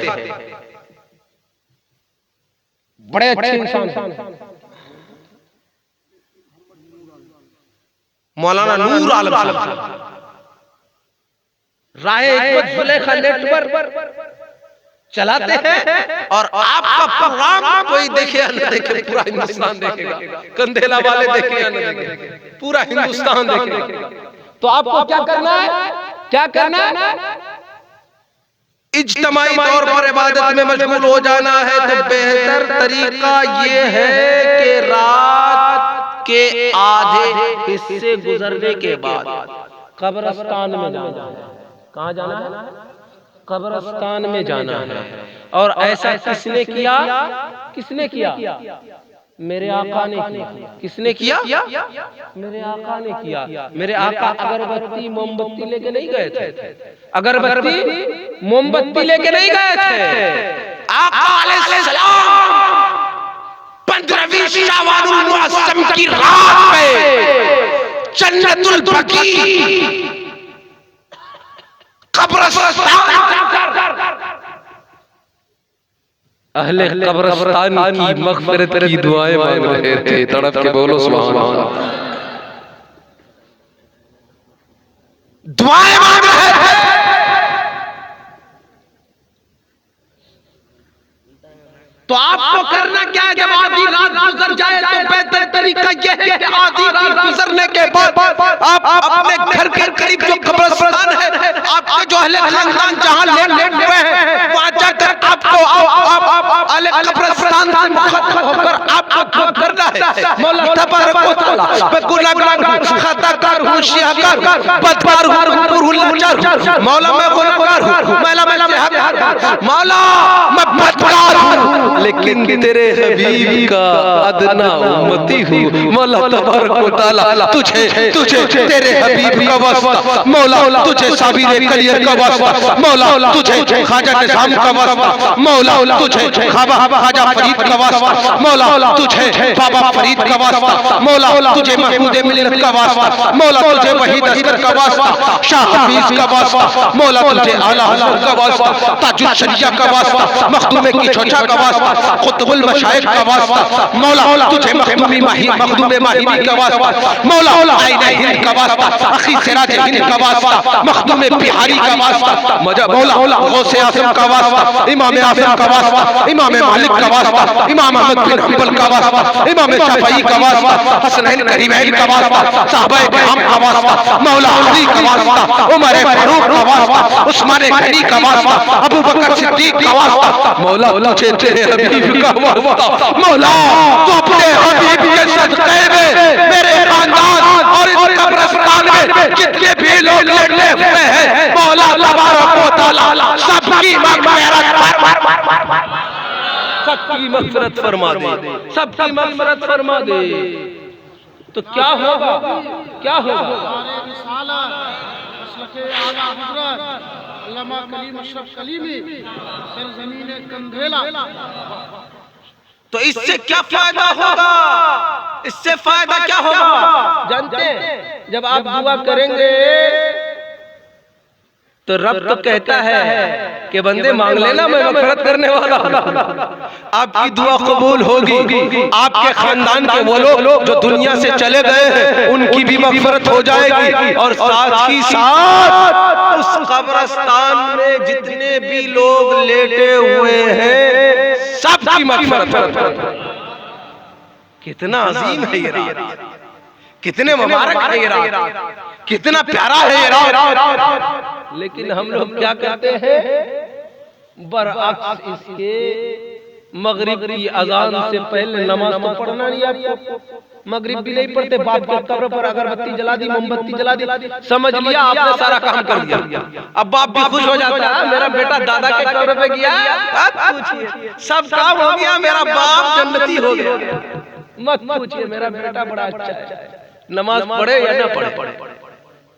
बड़े अच्छे इंसान मौलाना नूर आलम साहब राहे हिकमत जुलेखा नेटवर्क चलाते हैं। और आपका प्रोग्राम कोई देखे या न देखे, पूरा हिंदुस्तान देखेगा। कंधेला वाले देखे या न देखे, पूरा हिंदुस्तान देखेगा। तो आपको क्या करना है? क्या करना है? इज्तिमाई तौर पर इबादत में मशगूल हो जाना है। तो बेहतर तरीका ये है कि रात के आधे हिस्से गुजरने के बाद कब्रिस्तान में जाना है। कहाँ जाना है? कब्रिस्तान में जाना है। और ऐसा किसने किया? किसने किया? मेरे आका ने किया। किसने किया? मेरे आका ने किया। मेरे आका अगरबत्ती मोमबत्ती लेके नहीं गए थे, अगरबत्ती मोमबत्ती लेके नहीं गए थे। आका अलैहिस्सलाम 15वीं शावानुल मुअस्सम की रात पे जन्नतुल बकी अहले कब्रिस्तान की मग़फ़िरत की दुआएं मांग रहे थे। तड़प के बोलो सुभान अल्लाह। दुआएं मांग रहे थे। तो आपको करना क्या है? जब आधी रात गुजर जाए तो बेहतर तरीका यह है कि आधी रात गुजरने के बाद आप अपने घर के करीब जो कब्रिस्तान है, आपके जो अहले खानदान जहां लेट हुए हैं, वहां जाकर आपको अहले कब्रिस्तान से मुखातिब होकर आपको करना है। मौला तबारक व तआला, मैं गुनाहगार हूं, खताकार हूं, शियाकार हूं, बदकार हूं, लाचार हूं। मौला मैं गुनाहगार हूं, मौला मैं शियाकार हूं, मौला मैं बदकार हूं, लेकिन तेरे हबीब का अदना उम्मती हूँ। मौला तबारक व तआला तुझे तेरे हबीब का वास्ता, मौला तुझे साबिर कलियर का वास्ता, मौला तुझे ख्वाजा निज़ाम का वास्ता, मौला तुझे ख्वाजा फरीद का वास्ता, मौला तुझे बाबा फरीद का वास्ता, मौला तुझे महमूद मिल्लत का वास्ता, मौला तुझे वहीद असगर का वास्ता, शाह हफीज का वास्ता, मौला तुझे आला हज़रत का वास्ता, ताजुल शरिया का वास्ता, मखदूम की छोचा का वास्ता, खुतबुल मशाइख का वास्ता, मौला तुझे मखदूम माही का वास्ता, मौला आईने हिंद का वास्ता, अखी सिराज हिंद का वास्ता, मखदूम बिहारी का वास्ता, मौला गौसे आज़म का वास्ता, इमाम आज़म का वास्ता, इमाम मालिक का वास्ता, इमाम अहमद बिन हंबल का वास्ता, इमाम शाफई का वास्ता, हसनैन करीमैन का वास्ता, साहबाए किराम का वास्ता, मौला अली का वास्ता, उमर फारूक का वास्ता, उस्मान गनी का वास्ता, अबू बकर सिद्दीक का वास्ता, मौला तुझे तेरे हबीब का वास्ता, मौला तू अपने हबीब के सदक़े में मेरे खानदान और इस कब्रिस्तान में जितने भी लोग लेटे हुए हैं, मौला तबारक व तआला सबकी मग़फ़िरत फरमा दे, सबकी मग़फ़िरत फरमा दे। तो क्या होगा, क्या होगा? अल्लामा कलीम अशरफ कलीमी सरज़मीन कंधेला। तो इससे क्या फायदा होगा? इससे फायदा क्या होगा जानते हैं? जब आप दुआ करेंगे तो रब तो कहता है कि बंदे मांग लेना, मैं मग़फ़िरत करने वाला हूं। आपकी दुआ कबूल होगी, आपके खानदान के वो लोग जो दुनिया से चले गए हैं उनकी भी मग़फ़िरत हो जाएगी, और साथ ही साथ उस कब्रिस्तान में जितने भी लोग लेटे हुए हैं सबकी मग़फ़िरत। कितना अजीम है ये रात, कितने मुबारक है ये रात, कितना प्यारा है ये रात। लेकिन हम लोग क्या करते हैं, बरअक्स इसके मगरिब की अजान से पहले नमाज तो पढ़ना नहीं आपको, मगरिब भी नहीं पढ़ते, बाप के कब्र पर अगरबत्ती जला दी, मोमबत्ती जला दी, समझ लिया आपने सारा काम कर दिया। अब बाप भी खुश हो जाता है, मेरा बेटा दादा के कब्र पे गया, पूछिए सब काम हो गया, मेरा बाप जन्नती हो गया। मत पूछिए, मेरा बेटा बड़ा अच्छा है, नमाज पढ़े या ना पढ़े।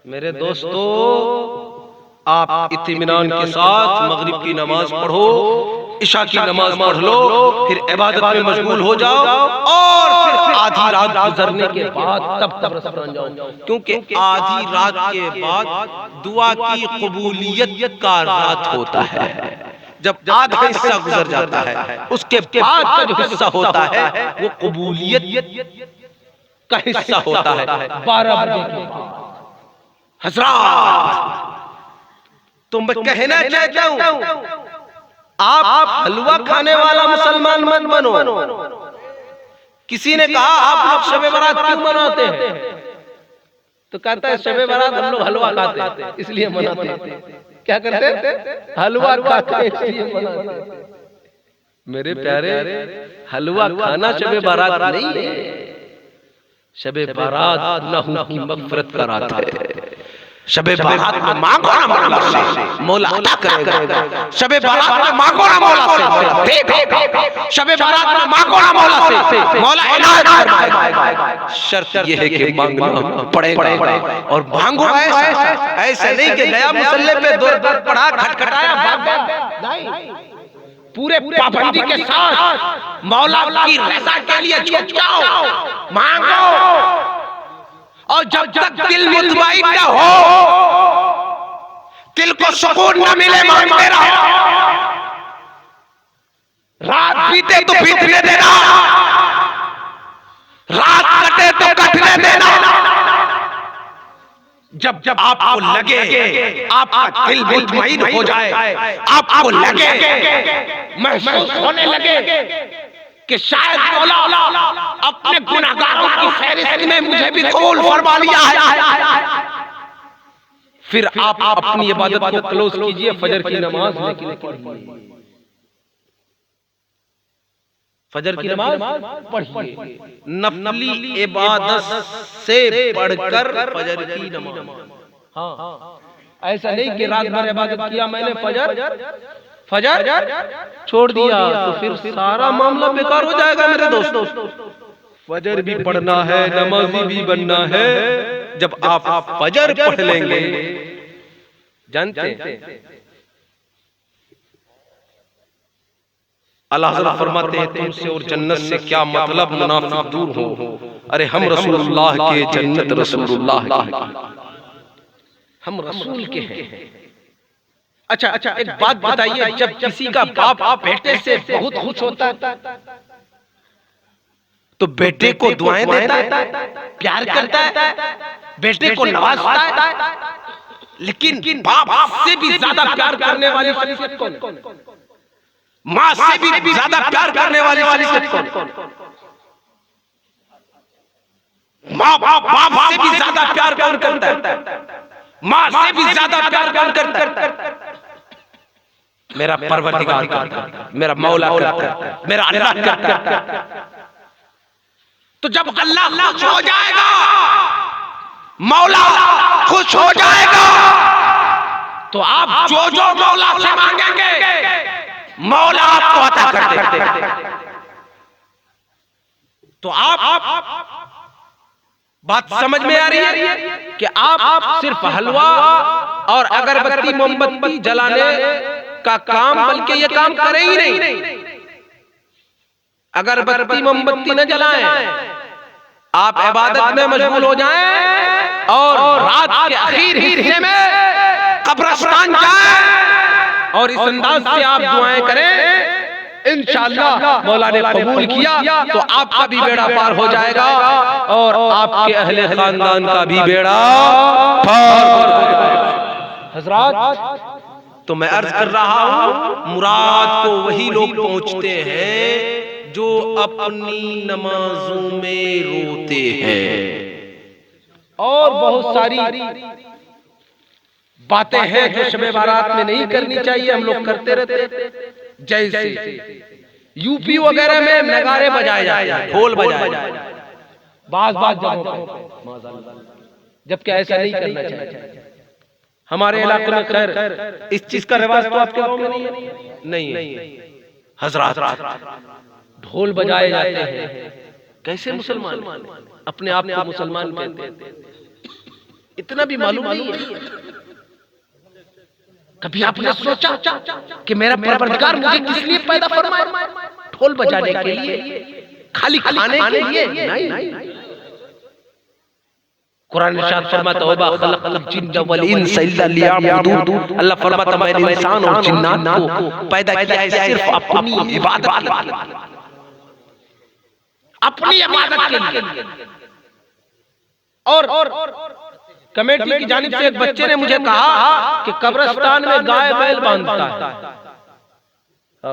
मेरे दोस्तों, आप इत्मीनान के साथ मगरिब की नमाज पढ़ो, इशा की नमाज पढ़ लो, फिर इबादत में मशगूल हो जाओ, और फिर आधी रात गुजरने के बाद तब कब्रिस्तान जाओ, क्योंकि आधी रात के बाद दुआ की कबूलियत का रात होता है। जब आधा हिस्सा गुजर जाता है, उसके बाद का जो हिस्सा होता है वो कबूलियत का हिस्सा होता है 12 बजे के बाद। हज़रात, तो मैं कहना चाहता हूं, आप हलवा खाने वाला मुसलमान मत बनो। किसी ने कहा आप लोग शबे बारात क्यों मनाते हैं? तो कहता है शबे बारात हम लोग हलवा खाते हैं इसलिए मनाते हैं। क्या करते हैं? हलवा खाते हैं इसलिए मनाते हैं। मेरे प्यारे, हलवा खाना शबे बारात नहीं है। शबे बारात गुनाहों की मग़फ़िरत का रात है। शबे बारात में मांगो ना मौला से, मौला अता करेगा। शबे बारात में मांगो ना मौला से, मौला दे। शबे बारात में मांगो ना मौला से, मौला इनायत फरमाएगा। शर्त ये है कि मांगना पड़ेगा, और मांगो ऐसा नहीं कि गया मुसल्ले पे दो दर पढ़ा, खटखटाया, भाग गया। पूरे पाबंदी के साथ मौला की रज़ा के लिए झुक जाओ, मांगो, और जब तक दिल मुतमईन न हो, दिल को सुकून न मिले, मांगते रहो। रात बीते तो बीतने देना, रात कटे तो कटने देना। जब जब आपको लगे, आपका दिल मुतमईन हो जाए, आपको लगे, महसूस होने लगे कि शायद मौला अपने गुनाहगारों की फहरिस्त में मुझे भी कबूल फरमा लिया है, फिर आप अपनी इबादत को क्लोज कीजिए फजर की नमाज लेके पढ़िए, फजर की नमाज पढ़िए, नफली इबादत से पढ़कर फजर की नमाज। हाँ, ऐसा नहीं कि रात भर इबादत किया मैंने, फजर छोड़ दिया तो फिर सारा मामला बेकार हो जाएगा मेरे दोस्तों। फजर भी पढ़ना है, नमाजी भी बनना है। जब आप फजर पढ़ लेंगे, जानते हैं अल्लाह हज़रत फरमाते हैं तुमसे और जन्नत से क्या मतलब, मुनाफिक दूर हो। अरे हम रसूलुल्लाह के, जन्नत रसूलुल्लाह की, हम रसूल के हैं। अच्छा, एक बात बताइए, जब किसी का बाप बेटे से बहुत खुश होता है तो बेटे को दुआएं देता है, प्यार करता है, बेटे को नवाजता है, लेकिन बाप से भी ज्यादा प्यार करने वाली शख्सियत कौन? माँ से भी ज्यादा प्यार करने वाली शख्सियत कौन? माँ बाप से भी ज्यादा प्यार कौन करता है? माँ से भी ज्यादा प्यार कौन करता है? मेरा परवरदिगार करता है, मेरा मौला करता है, मेरा अल्लाह करता है। तो जब अल्लाह खुश हो जाएगा, मौला खुश हो जाएगा, तो आप जो मौला से मांगेंगे मौला आपको अता कर देते। तो आप बात समझ में आ रही है कि आप सिर्फ हलवा और अगरबत्ती मोमबत्ती जलाने का काम, बल्कि ये काम करें ही नहीं। अगरबत्ती मोमबत्ती न जलाएं, आप इबादत में मशगूल हो जाएं और रात के आखिर हिस्से में कब्रिस्तान जाएं और इस अंदाज से आप दुआएं करें, इंशाअल्लाह मौला ने कबूल किया तो आपका भी बेड़ा पार हो जाएगा और आपके अहले खानदान का भी बेड़ा पार हो जाएगा। हजरात, तो मैं अर्ज कर रहा हूं, मुराद को वही लोग पहुंचते हैं जो अपनी नमाजों में रोते हैं। और बहुत सारी बातें हैं जो शबे बारात में नहीं करनी चाहिए, हम लोग करते रहते। जैसे यूपी वगैरह में नगारे बजाए जाते हैं, ढोल बजाए जाते हैं, बाज जगहों पे, जबकि ऐसा नहीं करना चाहिए। हमारे इलाके में खैर इस चीज का रिवाज तो आपके गांव में नहीं है। हजरात, ढोल बजाए जाते हैं, कैसे मुसलमान अपने आप को मुसलमान कहते हैं? इतना भी मालूम नहीं है। कभी आपने सोचा कि मेरा परवरदिगार मुझे किस लिए पैदा फरमाया? ढोल बजाने के लिए, खाली खाने के लिए नहीं। कुरान इरशाद फरमाता है वा खलक़ल जिन्न वल इंसा इल्ला लियअबुदून। अल्लाह फरमाता मैंने इंसान और जिन्नात को पैदा किया है सिर्फ अपनी इबादत के लिए, अपनी इबादत के लिए। और कमेटी की जानिब से एक बच्चे ने मुझे कहा कि कब्रिस्तान में गाय बैल बांधता है,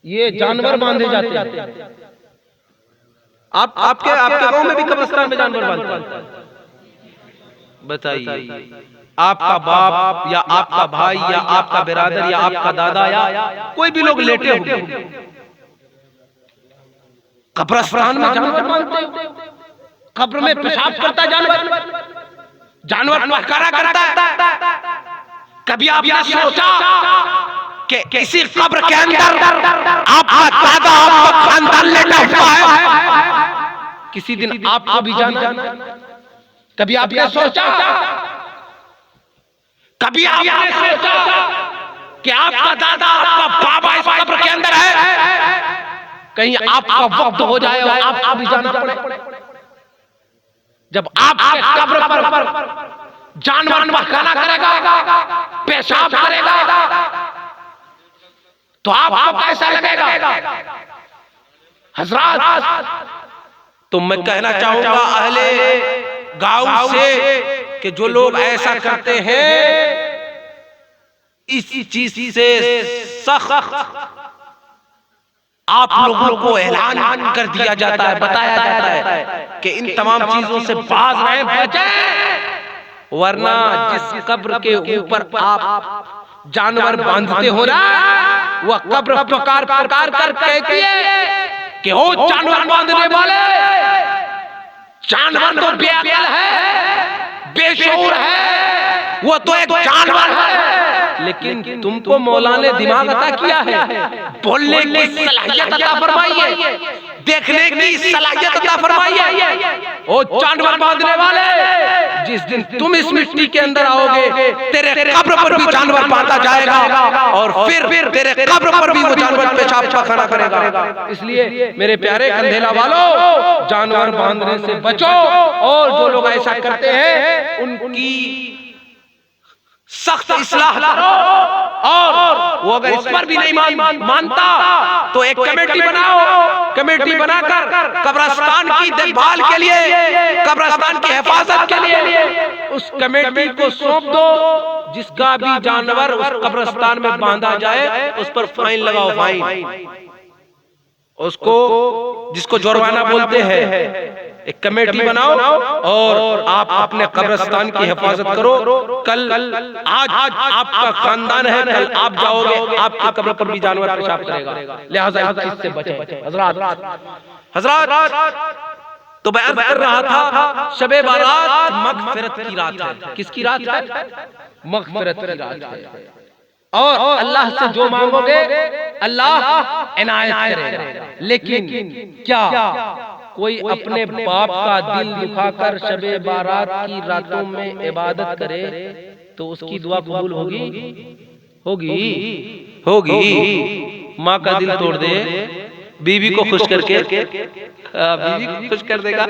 ये जानवर बांधे जाते हैं। आपके गांव में भी कब्रिस्तान में जानवर बांधते हैं? बताइए, आपका बाप या आपका भाई या आपका बिरादर या आपका दादा या कोई भी लोग लेटे होंगे, कब्रिस्तान में जानवर बांधते हैं। कब्र में पेशाब करता जानवर फटकारा करता है। कभी आपने सोचा कि इसी कब्र के अंदर आपका दादा, आपका खानदान लेटा हुआ है, किसी दिन आपको भी जाना? कभी आपने सोचा, कभी आपने सोचा कि आपका दादा, आपका बाबा इस कब्र के अंदर है, कहीं आपका वक्त हो जाए और आपको भी जाना पड़े? जब आपके कब्र पर जानवर खाना करेगा, पेशाब करेगा, तो आपको कैसा लगेगा? हजरात, तो मैं कहना चाहूंगा अहले गांव से कि जो लोग ऐसा करते हैं, इस चीज से सख्त आप लोगों को ऐलान कर दिया जाता है, बताया जाता है कि इन तमाम चीजों से बाज रहें, बचें, वरना जिस कब्र के ऊपर आप जानवर बांधते हो ना, वह कब्र पुकार पुकार कर कहती है कि हो जानवर बांधने वाले, जानवर तो बेअक्ल है, बेशऊर है, वो तो एक जानवर है। लेकिन तुमको मौला ने दिमाग अता किया है, बोलने की सलाहियत अता फरमाई है, देखने की सलाहियत अता फरमाई है। ओ जानवर बांधने वाले, जिस दिन तुम इस मिट्टी के अंदर आओगे, तेरे कब्र पर भी जानवर बांधा जाएगा और फिर तेरे कब्र पर भी वो जानवर पेशाब पाखाना करेगा। इसलिए मेरे प्यारे कंधेला वालों, जानवर बांधने से बचो। और जो लोग ऐसा करते हैं उनकी सख्त इस्लाह करो, और वो अगर इस पर भी नहीं मानता तो एक कमेटी बनाओ, कमेटी बनाकर कब्रिस्तान की देखभाल के लिए, कब्रिस्तान की हिफाजत के लिए उस कमेटी को सौंप दो। जिसका भी जानवर उस कब्रिस्तान में बांधा जाए उस पर फाइन लगाओ, फाइन, उसको जिसको जुर्माना बोलते हैं। एक कमेटी बनाओ और आप अपने कब्रिस्तान की हिफाजत करो। कल आज आपका खानदान है, कल आप जाओगे, आपकी कब्र पर भी जानवर पेशाब करेगा। लिहाजा इस चीज से बचें। हजरात, तो बयान कर रहा था, शबे बारात मगफिरत की रात है। किसकी रात है? मगफिरत की रात है। और अल्लाह से जो मांगोगे अल्लाह इनायत करेगा। लेकिन क्या कोई अपने बाप का दिल दुखाकर शबे बारात की रातों में इबादत करे तो उसकी दुआ कबूल होगी? होगी। माँ का दिल तोड़ दे, बीवी को खुश करके, बीवी को खुश कर देगा।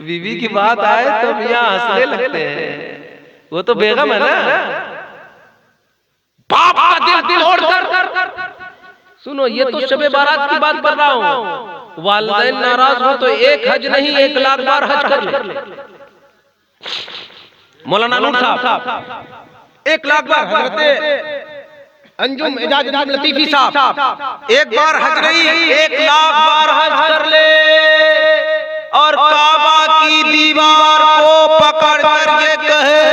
बीवी की बात आए तो मियाँ हंसने लगते हैं, वो तो बेगम है ना। बाप का दिल तोड़कर, सुनो, ये तो शबे बारात की बात कर रहा हूँ। वालिदैन नाराज हो तो एक हज नहीं 1 लाख बार हज कर ले। मौलाना नूर साहब 1 लाख बार, हजरत अंजुम एजाज लतीफी साहब 1 बार हज नहीं 1 लाख बार हज कर ले, और काबा की दीवार को पकड़ कर ये कहे,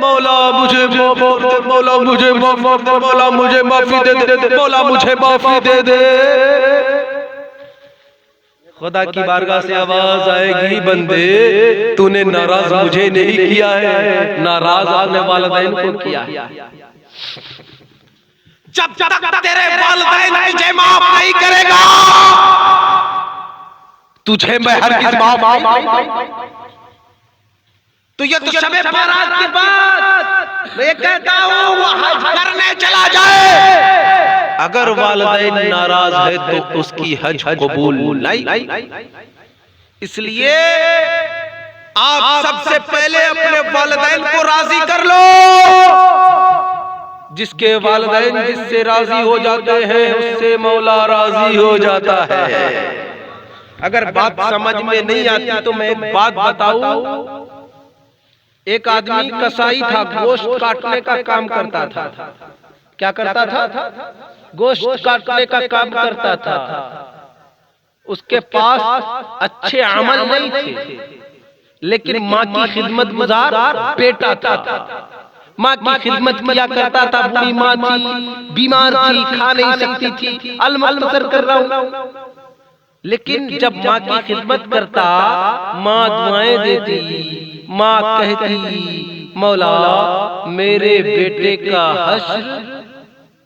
मौला मुझे मौला मुझे मौला मुझे माफी दे दे, मौला मुझे माफी दे दे। खुदा की बारगाह से आवाज आएगी, बंदे तूने नाराज मुझे नहीं किया है, नाराज अपने वालिदैन को किया है। जब तक तेरे वालिदैन तुझे माफ नहीं करेगा, तुझे मैं हरगिज़ माफ नहीं। तो ये तो शबे बारात की बात मैं कहता हूँ, वो हज करने चला जाए, अगर वालिदैन नाराज है तो उसकी हज कबूल नहीं। इसलिए आप सबसे पहले अपने वालिदैन को राजी कर लो। जिसके वालिदैन जिससे राजी हो जाते हैं उससे मौला राजी हो जाता है। अगर बात समझ में नहीं आती तो मैं एक बात बताऊं। एक आदमी कसाई था, गोश्त काटने का काम करता था। क्या करता था? गोश्त काटने का काम करता था। उसके पास अच्छे अमल नहीं थे, लेकिन माँ की खिदमत गुजार बेटा था। माँ की खिदमत किया करता था। बूढ़ी माँ थी, बीमार थी, खा नहीं सकती थी। अलमसर कर रहा हूँ। लेकिन जब माँ की खिदमत करता, माँ दुआएं देती, माँ कहती, मौला मेरे बेटे का हश्र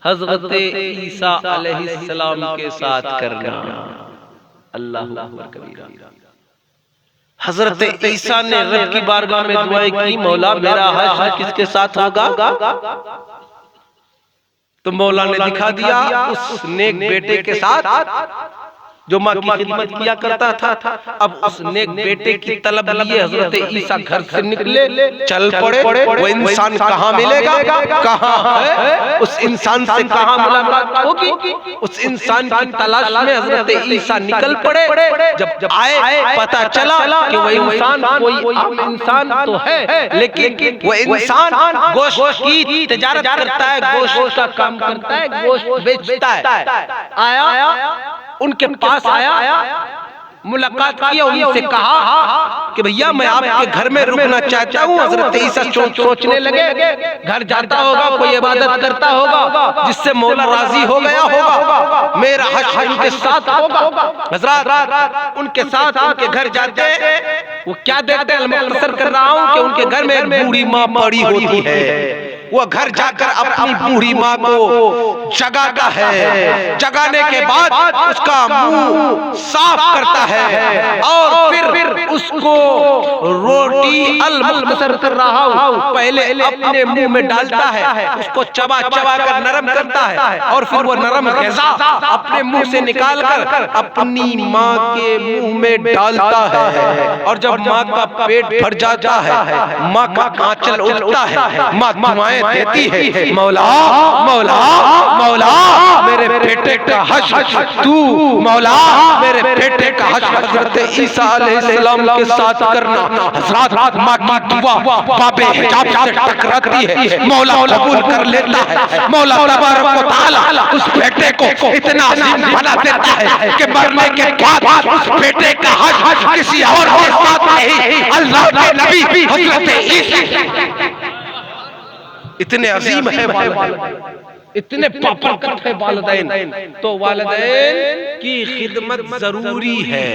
हजरत ईसा अलैहिस्सलाम के साथ करना। अल्लाह अकबर कबीरा। हजरत ईसा ने रब की बारगाह में दुआएं की, मौला मेरा हश्र किसके साथ होगा? तो मौला ने दिखा दिया उस नेक बेटे के साथ जो माँ की खिदमत किया करता था। अब उस नेक बेटे की तलब लिए हजरत ईसा घर से निकले, चल पड़े। वो इंसान कहाँ मिलेगा? कहाँ है? उस इंसान से कहाँ मुलाकात होगी? उस इंसान की तलाश में हजरत ईसा निकल पड़े। जब आए पता चला कि वो इंसान कोई आम इंसान तो है, लेकिन वो इंसान गोश्त की तिजारत करता है, गोश्त का काम करता है, गोश्त बेचता है। आया उनके पास आया, मुलाकात की, उनसे कहा कि भैया मैं आपके घर में रुकना चाहता हूँ। हजरत ईसा सोचने लगे, घर जाता होगा, कोई इबादत करता होगा जिससे मौला राजी हो गया होगा, मेरा हश्र उनके साथ होगा। हजरत उनके साथ उनके घर जाते, वो क्या देखते हैं, मुख्तसर कर रहा हूँ कि उनके घर में एक बूढ़ी माँ पड़ी होती है। वो घर जाकर अपनी बूढ़ी माँ को जगाता है, जगाने के बाद उसका मुंह साफ करता है और फिर उसको रोटी अल-मुख्तसर कर रहा हूँ पहले अपने मुंह में डालता है, उसको चबा चबा कर नरम करता है और फिर वो नरम ग़िज़ा अपने मुंह से निकाल कर अपनी माँ के मुंह में डालता है। और जब माँ का पेट भर जाता है, माँ का आंचल उठता है, माँ दुआएं देती है, मौला मौला मौला मेरे बेटे का हश्र तू, मौला मेरे बेटे का हश्र हज़रत ईसा अलैहिस्सलाम के साथ करना। हज़रत माँ की दुआ बाबे हिजाब से टकराती है, मौला कबूल कर लेता है। मौला तबारक व तआला उस बेटे को इतना अजीम बना देता है कि मरने के बाद उस बेटे का हश्र किसी और के साथ नहीं, अल्लाह के नबी हज़रत ईसा। इतने अजीम है वालिदैन, इतने बाबरकत है वालिदैन। तो वालिदैन की खिदमत जरूरी है।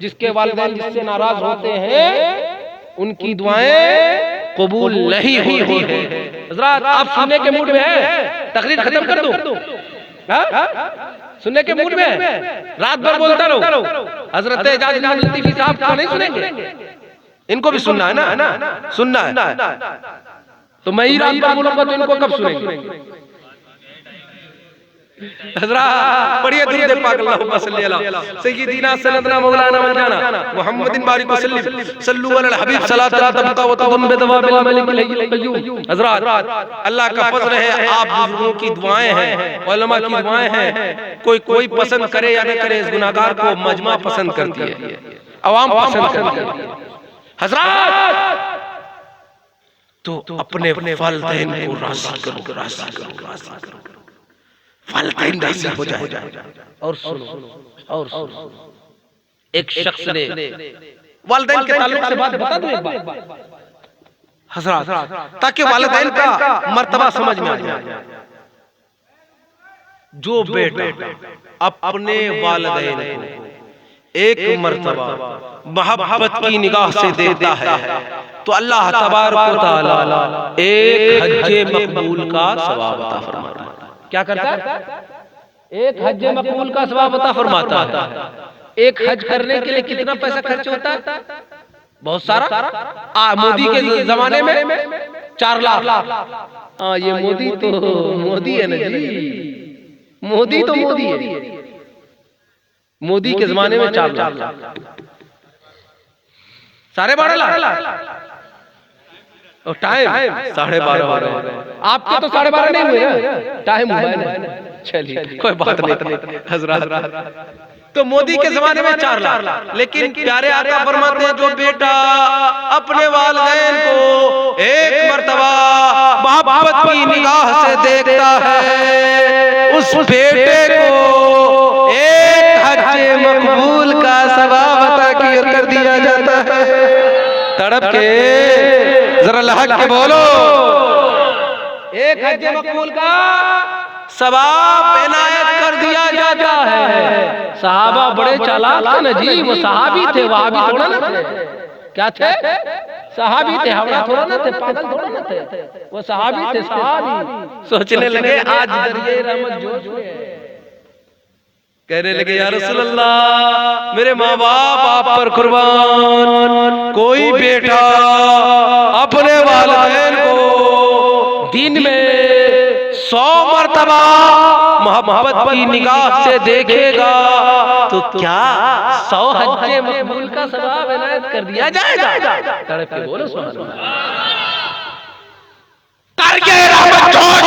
जिसके वालिदैन जिससे नाराज होते हैं उनकी दुआएं कबूल नहीं होती है। हज़रात आप सुनने के मूड में हैं, तकरीर खत्म कर दो, सुनने के मूड में है, रात भर बोलता रहो। हज़रत एजाज बिन लतीफ़ी साहब को नहीं सुनेंगे, इनको भी सुनना है ना, सुनना है। तो मैं ही रात भर बोलूंगा तो इनको कब सुनेंगे? हज़रात पढ़िए दुरूद पाक अल्लाहुम्मा सल्ली अला सय्यिदिना सनदना मौलाना मौलाना मुहम्मदिन बारिक वसल्लम सल्लु अलल हबीब सलातन तबका व तदम बिदवाबिल मलिकिल हय्यिल क़य्यूम। हज़रात अल्लाह का फज़ल है, आप बुजुर्गों की दुआएं हैं, उलमा की दुआएं हैं। कोई पसंद करे या न करे, इस गुनाहगार को मजमा पसंद करती है, अवाम पसंद करती है। हज़रात तो अपने वालिदैन को राज़ी करो, राज़ी करो, राज़ी करो, वालिदैन राज़ी हो जाए। और सुनो, एक शख्स ने वालिदैन के ताल्लुक से बात बता दूं एक बात हज़रात, ताकि वालिदैन का मर्तबा समझ में आ जाए। जो बेटा अपने वालिदैन को एक मर्तबा मोहब्बत की निगाह से देखता है तो अल्लाह तबारक व तआला एक हज्जे मकबूल का सवाब अता फरमाता है। क्या करता है? एक हज्जे मकबूल का सवाब अता फरमाता है। एक हज करने के लिए कितना पैसा खर्च होता है? बहुत सारा। मोदी के जमाने में 4 लाख। ये मोदी तो मोदी है ना जी, मोदी तो मोदी है। मोदी के जमाने में 4 लाख, 12.5 लाख। और टाइम 12.5 हो रहे हैं। आपके तो 12.5 नहीं हुए ना, टाइम हुआ है ना। चलिए कोई बात नहीं हज़रात। तो मोदी के जमाने में 4 लाख, लेकिन प्यारे आका फरमाते हैं जो बेटा अपने वालिदैन को एक मर्तबा मोहब्बत की निगाह से देखता है, उस बेटे को एक हज्जे मकबूल का सवाब अता कर दिया जाता है। तड़प के जरा लहक के बोलो, एक हज्जे मकबूल का सवाब इनायत कर दिया जाता है। सहाबा बड़े चालाक थे ना जी, वो सहाबी थे, वहाबी थोड़ा ना थे। क्या थे? सहाबी थे, हावड़ा थोड़ा ना थे, पागल थोड़ा ना थे। वो सहाबी थे, सहाबी। सोचने लगे आज दरिए रहमत जोश में, कहने लगे या रसूल अल्लाह मेरे माँ बाप आप पर कुर्बान, कोई बेटा अपने वालिदैन को दिन में 100 मर्तबा मोहब्बत की निगाह से देखेगा तो क्या 100 हज्जे मकबूल का सवाब इनायत कर दिया जाएगा? तड़प के बोलो सुभान अल्लाह। दरिए रहमत जोश,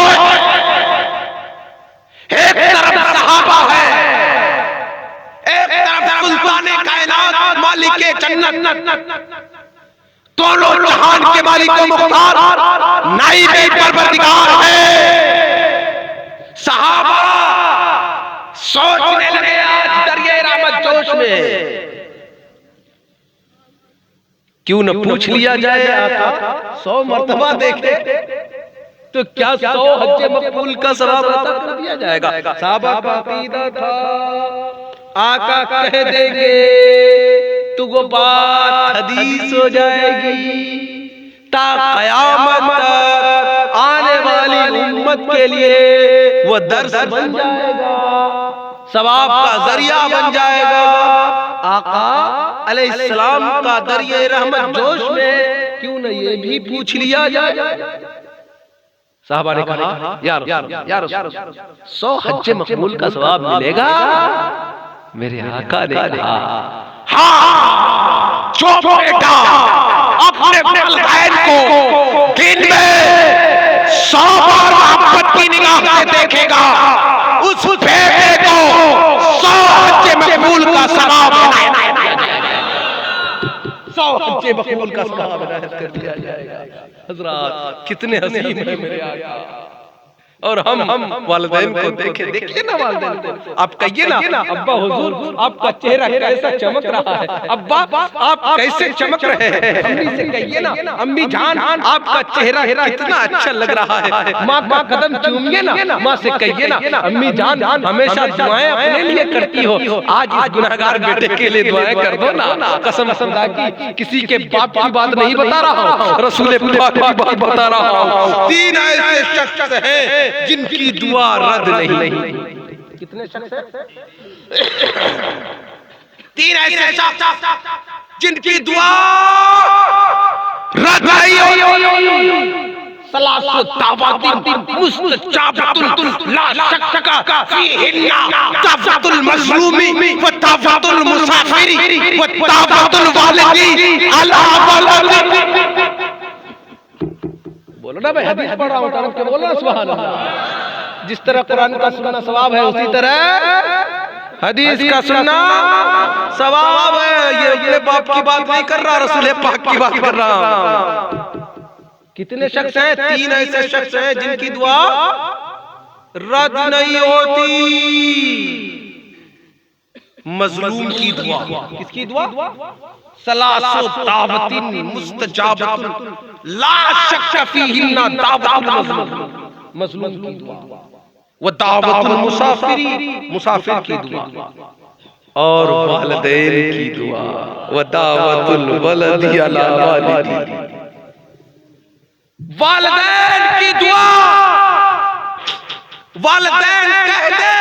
एक तरफ सहाबा है, एक तरफ सुल्ताने कायनात मालिके जन्नत, दोनों जहान के मालिक व मुख्तार नाइबे परवरदिगार है। सहाबा सोचने लगे आज दरिए रहमत जोश में। क्यों न पूछ लिया जाए आका 100 मर्तबा देखे तो क्या 100 हज मकबूल का सवाब अता कर दिया जाएगा। साहबा का अकीदा था आका कह देंगे तो वो बात हदीस हो जाएगी, ता क़यामत तक आने वाली उम्मत के लिए वो दर्स बन जाएगा, सवाब का जरिया बन जाएगा। आका अलैहिस्सलाम का दरिया रहमत जोश में क्यों न ये भी पूछ लिया जाए। साहबा ने कहा यार 100 हज मकबूल का सवाब मिलेगा। मेरे आका ने कहा हाँ, जो बेटा अपने वालिदैन को दिन में 100 बार मोहब्बत की निगाह से देखेगा, उस बेटे को 100 हज मकबूल का सवाब 100 हज मकबूल का सवाब अता कर दिया जाएगा। हज़रात कितने हसीन है मेरे आका। और हम वालिदैन को देखिए ना, वालिदैन को आप कहिए ना अब्बा हुजूर आपका चेहरा कैसा चमक रहा है, अब्बा आप कैसे चमक रहे हैं। अम्मी से कहिए ना अम्मी जान आपका चेहरा कितना अच्छा लग रहा है। माँ का कदम चूमिए ना, माँ से कहिए ना अम्मी जान हमेशा दुआएं अपने लिए करती हो, आज इस गुनहगार बेटे के लिए दुआएं कर दो ना। कसम खुदा की किसी के बाप की बात नहीं बता रहा हूँ, रसूल पाक की बात बता रहा हूँ। 3 ऐसे शख्स हैं जिनकी दुआ रद्द नहीं। कितने शख्स हैं? 3 ऐसे शख्स जिनकी दुआ रद्द नहीं। सलासु तावातिन मुस्तजाबतुन ला शक्का फीहिन्ना तावातुल मज़लूमी व तावातुल मुसाफिरी व तावातुल वालिदी अला वलदी। बोलो ना भाई, हदीस पढ़ रहा हूं, तरफ के बोलो ना सुभान अल्लाह। जिस तरह कुरान का सुनना सवाब है उसी तरह हदीस का सुनना सवाब है। ये अपने बाप की बात नहीं कर रहा, रसूल पाक की बात कर रहा। कितने शख्स हैं? 3 ऐसे शख्स हैं जिनकी दुआ रद्द नहीं होती। मजलूम की दुआ, किसकी दुआ? सलासो दावतिन मुस्तजाबतुन ला शक्का फीहिन्ना दावतुल मजलूम की दुआ व दावतुल मुसाफिरी, मुसाफिर की दुआ, और वालिदैन की दुआ व दावतुल वलदी अला वालिदी। वालिदैन की दुआ, वालिदैन कह दे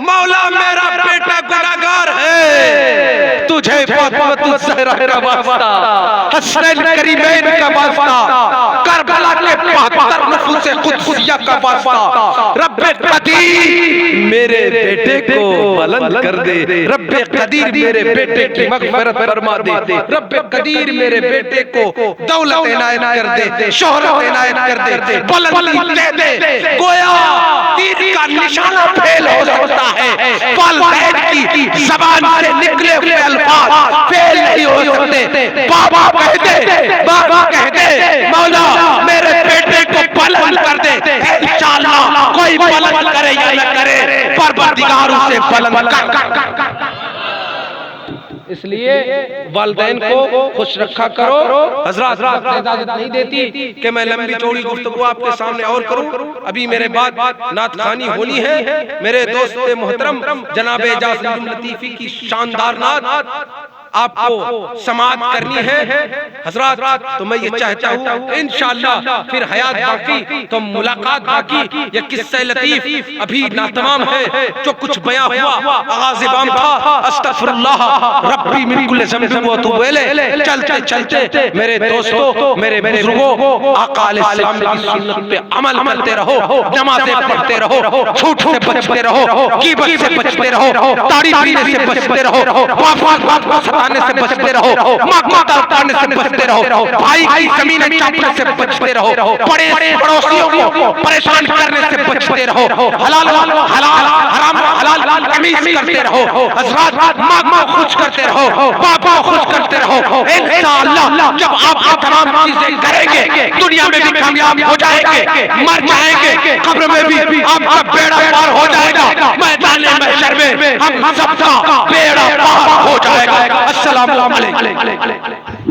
मौला मेरा बेटा गुनहगार है, तुझे फातिमा ज़हरा का वास्ता, हसनैन करीमैन का वास्ता, करबला के 72 नफूसे कुद्सिया का वास्ता, रब्बे कदीर मेरे बेटे को बुलंद कर दे, रब्बे कदीर मेरे बेटे की मग़फ़िरत फरमा दे, रब्बे कदीर मेरे बेटे को दौलत इनायत कर दे, शोहरत इनायत कर दे, बुलंदी दे दे। गोया तीर का निशाना फेल हो सकता है, वालिदैन की ज़बान से निकले हुए अल्फाज फेल नहीं हो सकते। बाबा कह दे, बाबा कह दे मौला मेरे बेटे को बुलंद कर दे, इंशाअल्लाह कोई बुलंद करे या न करे परवरदिगार उसे बुलंद कर। इसलिए वालिदैन को खुश रखा करो। हज़रात इजाजत नहीं देती कि मैं लंबी चौड़ी गुफ्तगू आपके सामने और करूं। अभी मेरे बाद नात खानी होनी है। मेरे दोस्त मोहतरम जनाब एजाज लतीफ़ी की शानदार नात आपको समाअत करनी है हज़रात। तो मैं ये चाहता हूँ इंशाअल्लाह फिर हयात बाकी तो मुलाकात बाकी। ये किस्सा लतीफ अभी नातमाम है, जो कुछ बयां हुआ आगाज़ बाम था। अस्तग़फिरुल्लाह रब्बी मिन कुल्लि ज़ंबिन व अतूबु इलैह। चलते चलते मेरे दोस्तों, मेरे बुजुर्गों, आका अलैहिस्सलाम की सुन्नत पे अमल करते रहो, नमाज़ें पढ़ते रहो, झूठ से बचते रहो, ग़ीबत से बचते रहो, ताड़ी पीने से बचते रहो, हराने से बचते रहो, माँ को तड़पाने से बचते रहो, भाई की जमीनें चाटने से बचते रहो, बड़े पड़ोसियों को परेशान करने से बचते रहो, हलाल हलाल हराम हलाल तमीज करते रहो, हजरत माँ को खुश करते रहो, बाप को खुश करते रहो। इंशाअल्लाह जब आप तमाम चीजें करेंगे दुनिया में भी कामयाब हो जाएंगे, मर जाएंगे, कब्र में भी आपका बेड़ा पार हो जाएगा, मैदान महशर में हम सबका बेड़ा पार हो जाएगा। अस्सलाम वालेकुम।